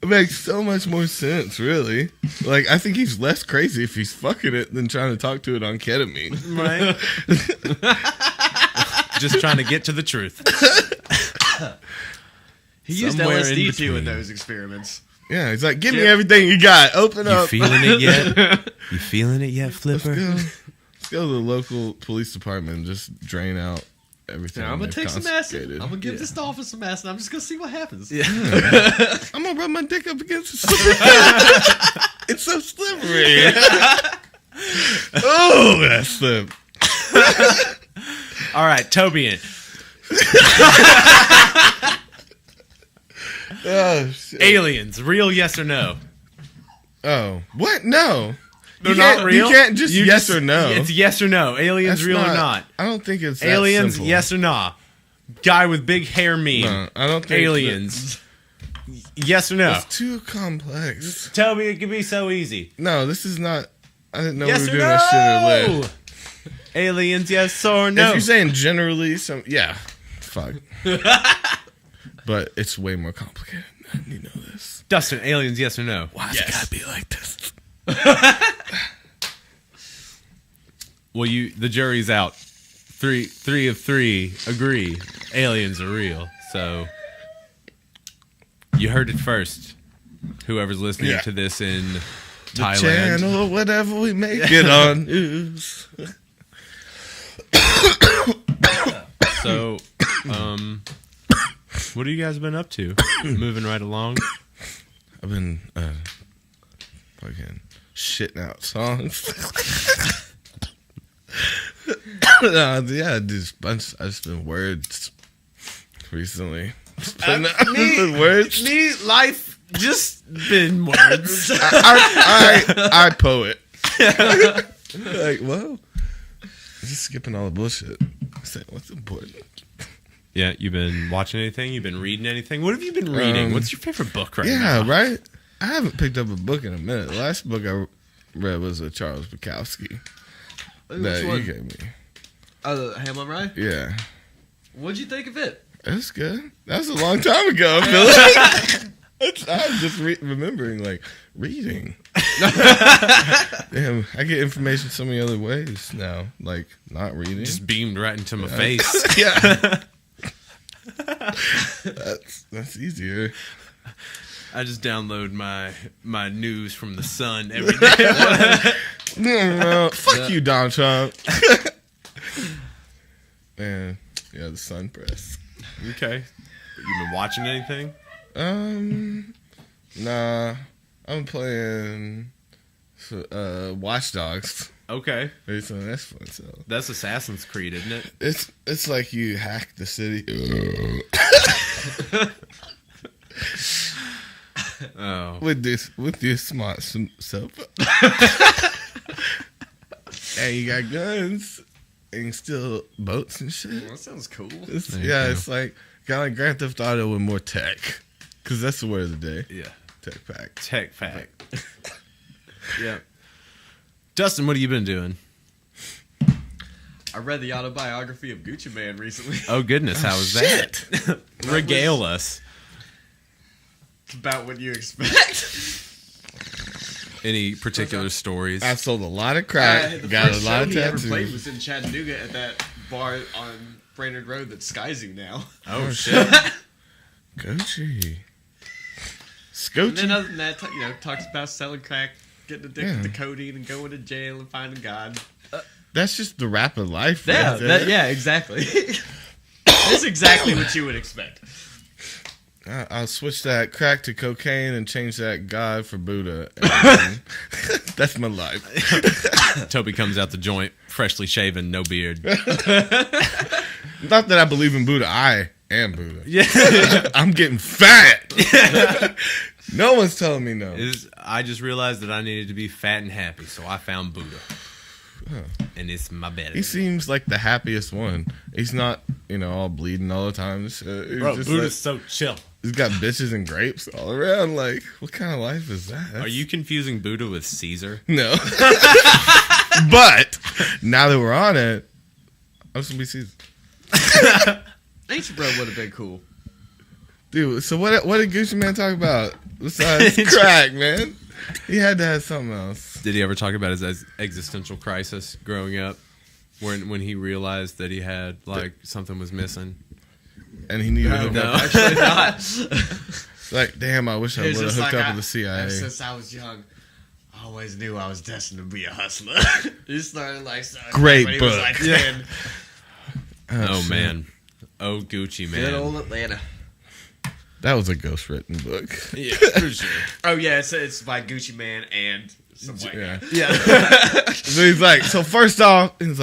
It makes so much more sense, really. Like, I think he's less crazy if he's fucking it than trying to talk to it on ketamine. Right? Just trying to get to the truth. He used Somewhere LSD in too in between. those experiments. Yeah, he's like, give me everything you got. Open You up. feeling it yet? You feeling it yet, Flipper? Let's go to the local police department and just drain out everything. Now I'm gonna they've take some acid. confiscated. I'm gonna give this dolphin some acid. I'm just gonna see what happens. Yeah. I'm gonna rub my dick up against the slippery. It's so slippery. Oh, that's slip. All right, Toby. Oh shit. Aliens, real yes or no? Oh, what? No. They're You not can't- real. You can't just yes or no. It's yes or no. Aliens, That's real or not? I don't think it's that Aliens, simple. yes or nah? Guy with big hair meme. No, I don't think Aliens, yes or no? It's too complex. Tell me, it could be so easy. No, this is not. I didn't know Yes we or were doing that shit or no? lit. Aliens, yes or no? If you're saying generally, yeah, fuck. But it's way more complicated than that. You know this. Dustin, aliens, yes or no? Why's it gotta be like this? Well, the jury's out. Three of three agree aliens are real. So you heard it first. Whoever's listening to this in Thailand. Channel, whatever we make it on news. So, what have you guys been up to? Moving right along. I've been fucking shitting out songs. Yeah, just bunch. I just been words recently. Words. Me, life just been words. I poet. Like, whoa. Just skipping all the bullshit. Saying what's important. Yeah, you been watching anything? You been reading anything? What have you been reading? What's your favorite book right now? Yeah, right? I haven't picked up a book in a minute. The last book I read was a Charles Bukowski that you gave me. Oh, Hamlin Rye? Yeah. What'd you think of it? It was good. That was a long time ago, I feel like. I'm just remembering, like, reading. Damn, I get information so many other ways now. Like, not reading. Just beamed right into my face. Yeah. That's easier. I just download my news from the Sun every day. No, fuck you, Donald Trump. Man, yeah, the Sun Press. Okay. You been watching anything? Nah. I'm playing Watch Dogs. Okay. So that's fun. So That's Assassin's Creed, isn't it? it's like you hack the city. Oh. with this smart soap. And you got guns and still boats and shit. That sounds cool. It's like kind of like Grand Theft Auto with more tech, because that's the word of the day. Yeah. Tech pack. Tech pack. Yeah. Dustin, what have you been doing? I read the autobiography of Gucci Man recently. Oh, goodness. How was that? Regale us. It's about what you expect. Any particular stories? I sold a lot of crack. Got a lot of he ever played tattoos. was in Chattanooga at that bar on Brainerd Road that's Skyzoo now. Oh, shit. Gucci. And then Scoochie. other than that, talks about selling crack, getting addicted to codeine, and going to jail and finding God. That's just the rapper life. Yeah, right there. yeah, exactly. That's exactly what you would expect. I'll switch that crack to cocaine and change that God for Buddha. And that's my life. Toby comes out the joint, freshly shaven, no beard. Not that I believe in Buddha. I am Buddha. Yeah. I'm getting fat. No one's telling me no. I just realized that I needed to be fat and happy, so I found Buddha. And it's my better. He seems like the happiest one. He's not, all bleeding all the time. He's Bro, just Buddha's so chill. he's got bitches and grapes all around. Like, what kind of life is that? Are you confusing Buddha with Caesar? No. But now that we're on it, I'm just gonna be Caesar. Nature Bro would have been cool. Dude, so what did Gucci Man talk about besides crack, man? He had to have something else. Did he ever talk about his existential crisis growing up? When he realized that he had, something was missing? And he needed to No, actually not. like, damn, I wish I would have hooked up with the CIA. Ever since I was young, I always knew I was destined to be a hustler. He started Great when book. He was like 10. Oh, shit. man. Oh, Gucci Man. Good old Atlanta. That was a ghostwritten book. Yeah, for sure. Oh yeah, it's by Gucci Man and some white guy. Yeah. So he's like, so first off, no,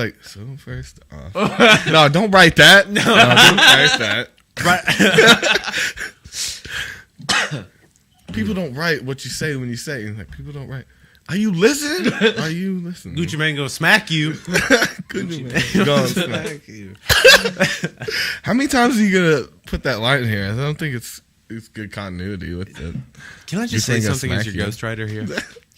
don't write that. No, don't write that. People don't write what you say when you say it. Like, people don't write. Are you listening? Are you listening? Gucci Man gonna smack you. Gucci Man gonna smack you. How many times are you gonna put that line in here? I don't think it's good continuity with it. Can I just You say think I something as smack your you? ghostwriter here?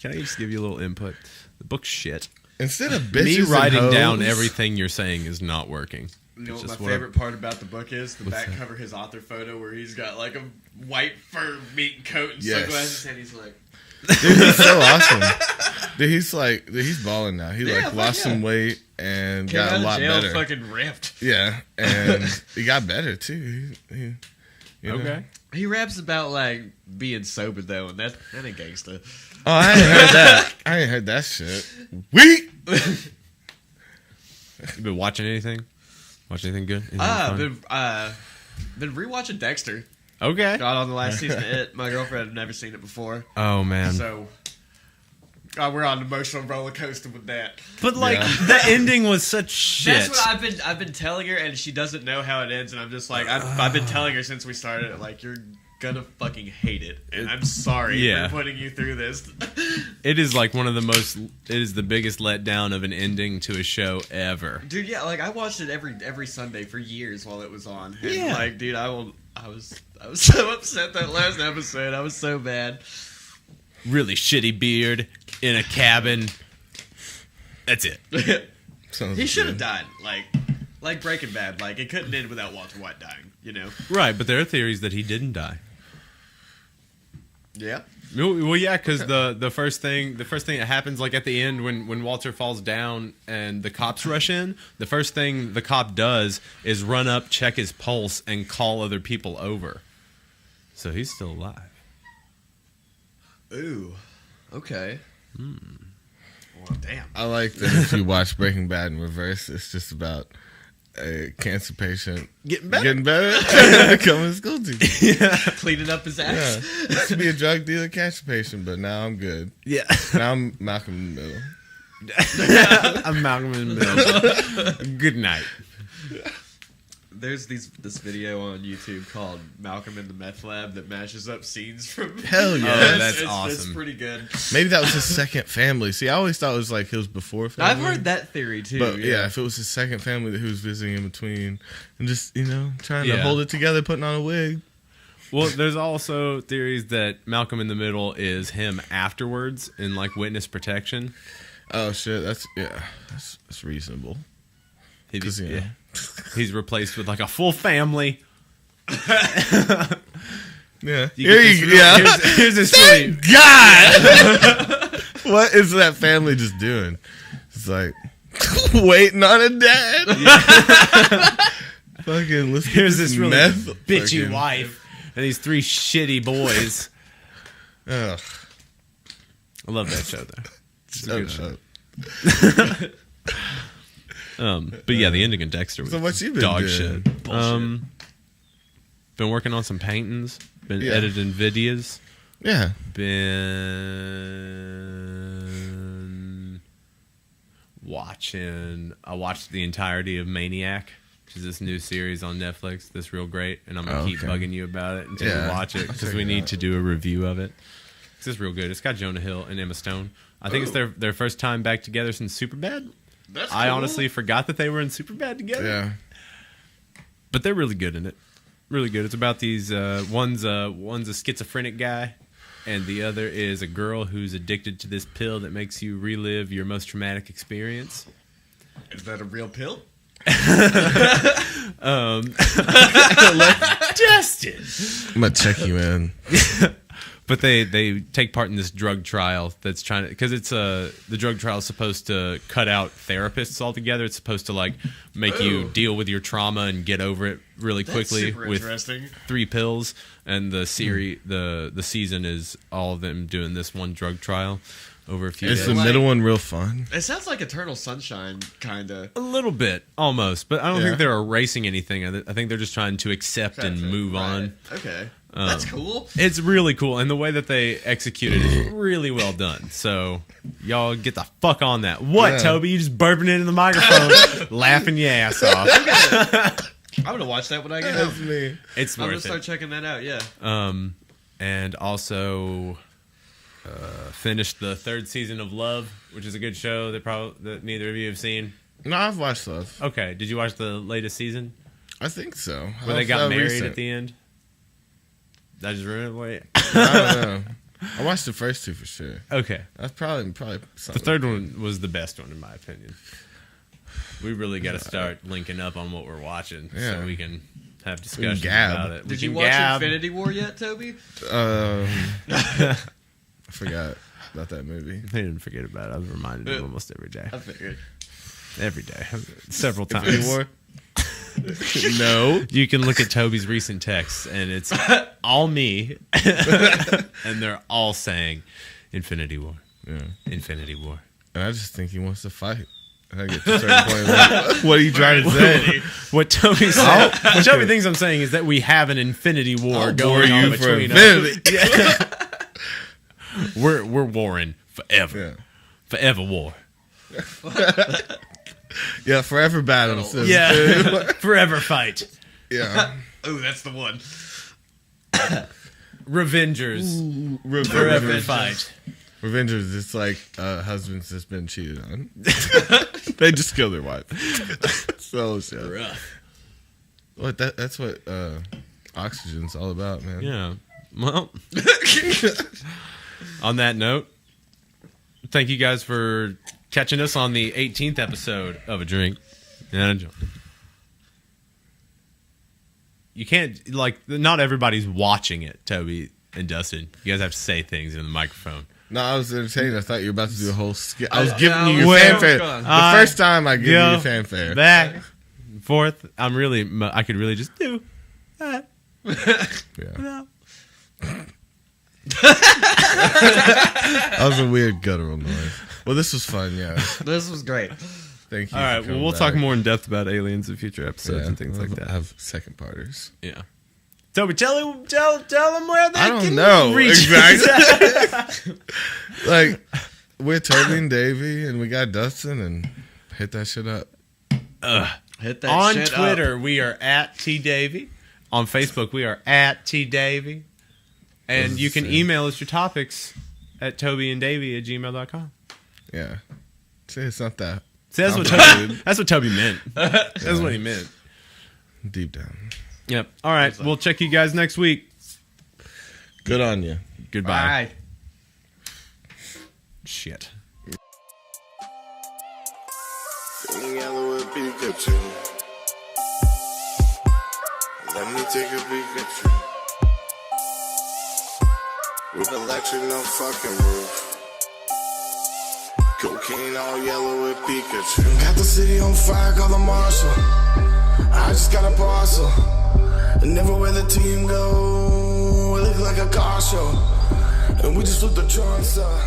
Can I just give you a little input? The book's shit. Instead of bitches Me and writing hoes, down everything you're saying is not working. You know It's what my just favorite part about the book is? The back that? cover, his author photo, where he's got like a white fur meat coat and Yes. sunglasses, and he's like, Dude, he's so awesome. Dude, he's balling now. He Yeah, lost fuck yeah. some weight and came got out a of lot jail better. fucking ripped. Yeah, and he got better too. He you know. Okay. He raps about like being sober though, and that ain't gangsta. Oh, I ain't heard that. I ain't heard that shit. Weak. You been watching anything? Watch anything good? Anything fun? Been rewatching Dexter. Okay. Got on the last season of it. My girlfriend had never seen it before, Oh man. so we're on an emotional roller coaster with that. But Yeah. the ending was such shit. That's what I've been telling her, and she doesn't know how it ends. And I'm just like, I've been telling her since we started it, like, you're gonna fucking hate it, and I'm sorry Yeah. for putting you through this. It is like it is the biggest letdown of an ending to a show ever. Dude, yeah, like I watched it every Sunday for years while it was on. And Yeah. like, dude, I was so upset that last episode. I was so bad. Really shitty beard in a cabin. That's it. Sounds He should have good. died, like Breaking Bad. Like it couldn't end without Walter White dying. You know? Right, but there are theories that he didn't die. Yeah. Well, yeah, because the first thing that happens, like at the end when Walter falls down and the cops rush in, the first thing the cop does is run up, check his pulse, and call other people over. So he's still alive. Ooh. Okay. Well, damn. I like that if you watch Breaking Bad in reverse, it's just about a cancer patient Getting better. becoming a school teacher. Cleaning up his ass. Yeah. Used to be a drug dealer, cancer patient, but now I'm good. Yeah. Now I'm Malcolm in the middle. I'm Malcolm in the middle. Good night. There's this video on YouTube called Malcolm in the Meth Lab that mashes up scenes from... Hell yeah. Oh, that's It's awesome. pretty good. Maybe that was his second family. See, I always thought it was like his before family. I've heard that theory, too. But yeah, if it was his second family that he was visiting in between and just, trying to Yeah. hold it together, putting on a wig. Well, there's also theories that Malcolm in the Middle is him afterwards in like witness protection. Oh, shit. That's reasonable. He's, Yeah. He's replaced with like a full family. Yeah. Here's this really, God! What is that family just doing? It's like waiting on a dad. Fucking let's get here's this really meth bitchy fucking- wife and these three shitty boys. Ugh. I love that show though. It's a good Shut show. up. But yeah, the ending of Dexter was So what you been dog doing? shit. Bullshit. Been working on some paintings. Been Yeah. editing videos. Yeah. Been watching. I watched the entirety of Maniac, which is this new series on Netflix. That's real great, and I'm gonna keep Okay. bugging you about it until Yeah, you watch it I'll because check we it need out. to do a review of it. It's just real good. It's got Jonah Hill and Emma Stone. I think it's their first time back together since Superbad. That's I cool. honestly forgot that they were in Superbad together. Yeah. But they're really good in it. Really good. It's about these one's a schizophrenic guy, and the other is a girl who's addicted to this pill that makes you relive your most traumatic experience. Is that a real pill? Justin. I'm gonna check you, man. But they take part in this drug trial that's trying to, because it's the drug trial is supposed to cut out therapists altogether. It's supposed to like make you deal with your trauma and get over it really quickly super with interesting. 3 pills. And the series, the season is all of them doing this one drug trial over a few Is days. the like- middle one real fun? It sounds like Eternal Sunshine, kind of. A little bit, almost, but I don't Yeah. think they're erasing anything. I think they're just trying to accept and move on. Okay. That's cool. It's really cool, and the way that they execute it is really well done. So, y'all get the fuck on that. What, Yeah. Toby? You just burping into the microphone, laughing your ass off. I'm gonna watch that when I get That's home. me. It's I'm gonna worth start it. checking that out. Yeah. And also finished the 3rd season of Love, which is a good show that neither of you have seen. No, I've watched Love. Okay, did you watch the latest season I think so. where they How got married recent? at the end? Did I just ruin it? Wait. I don't know. I watched the first 2 for sure. Okay. That's probably The something. 3rd one was the best one, in my opinion. We really got to start linking up on what we're watching Yeah. so we can have discussions gab. about it. We Did you can watch gab. Infinity War yet, Toby? I forgot about that movie. I didn't forget about it. I was reminded of it almost every day. I figured. Every day. Several Infinity times. War? No. You can look at Toby's recent texts, and it's all me. And they're all saying, Infinity War. Yeah. Infinity War. And I just think he wants to fight. And I get to a certain point like, what are you trying to say? What Toby said, what Toby thinks I'm saying is that we have an Infinity War I'll going bore on you for between infinity. us. We're warring forever. Yeah. Forever war. Yeah, forever battle. says Yeah. Infinity War. Forever fight. Yeah. Oh, that's the one. Revengers. Revengers. Forever fight. Revengers, it's like husbands that's been cheated on. They just kill their wife. So shit. Rough. What that's what Oxygen's all about, man. Yeah. Well, on that note, thank you guys for catching us on the 18th episode of A Drink and a Joint. You can't, like, not everybody's watching it, Toby. and Dustin. You guys have to say things in the microphone. No, I was entertained. I thought you were about to do a whole skit. I was giving you your well, fanfare. The first time I give you your fanfare. Back, forth. I could really just do that. Yeah. That was a weird guttural noise. Well, this was fun, yeah. This was great. Thank you. All right, well, we'll talk more in depth about aliens in future episodes and things like that. Have second parters. Yeah. Toby, tell them where they I don't can know reach. exactly. Like, we're Toby and Davey, and we got Dustin, and hit that shit up. Hit that On shit Twitter, up. we are at TDavey. On Facebook, we are at TDavey. And you can email us your topics at tobyanddavey@gmail.com. Yeah. See, it's not that. See, that's what Toby meant. That's what he meant. Deep down. Yep. All right. We'll check you guys next week. Good on you. Goodbye. Bye. Shit. Yellow with Pikachu. Let me take a Pikachu. With electric, no fucking roof. Cocaine all yellow with Pikachu. Got the city on fire, call the marshal. I just got a parcel. And never where the team go. It look like a car show. And we just flip the trunks up.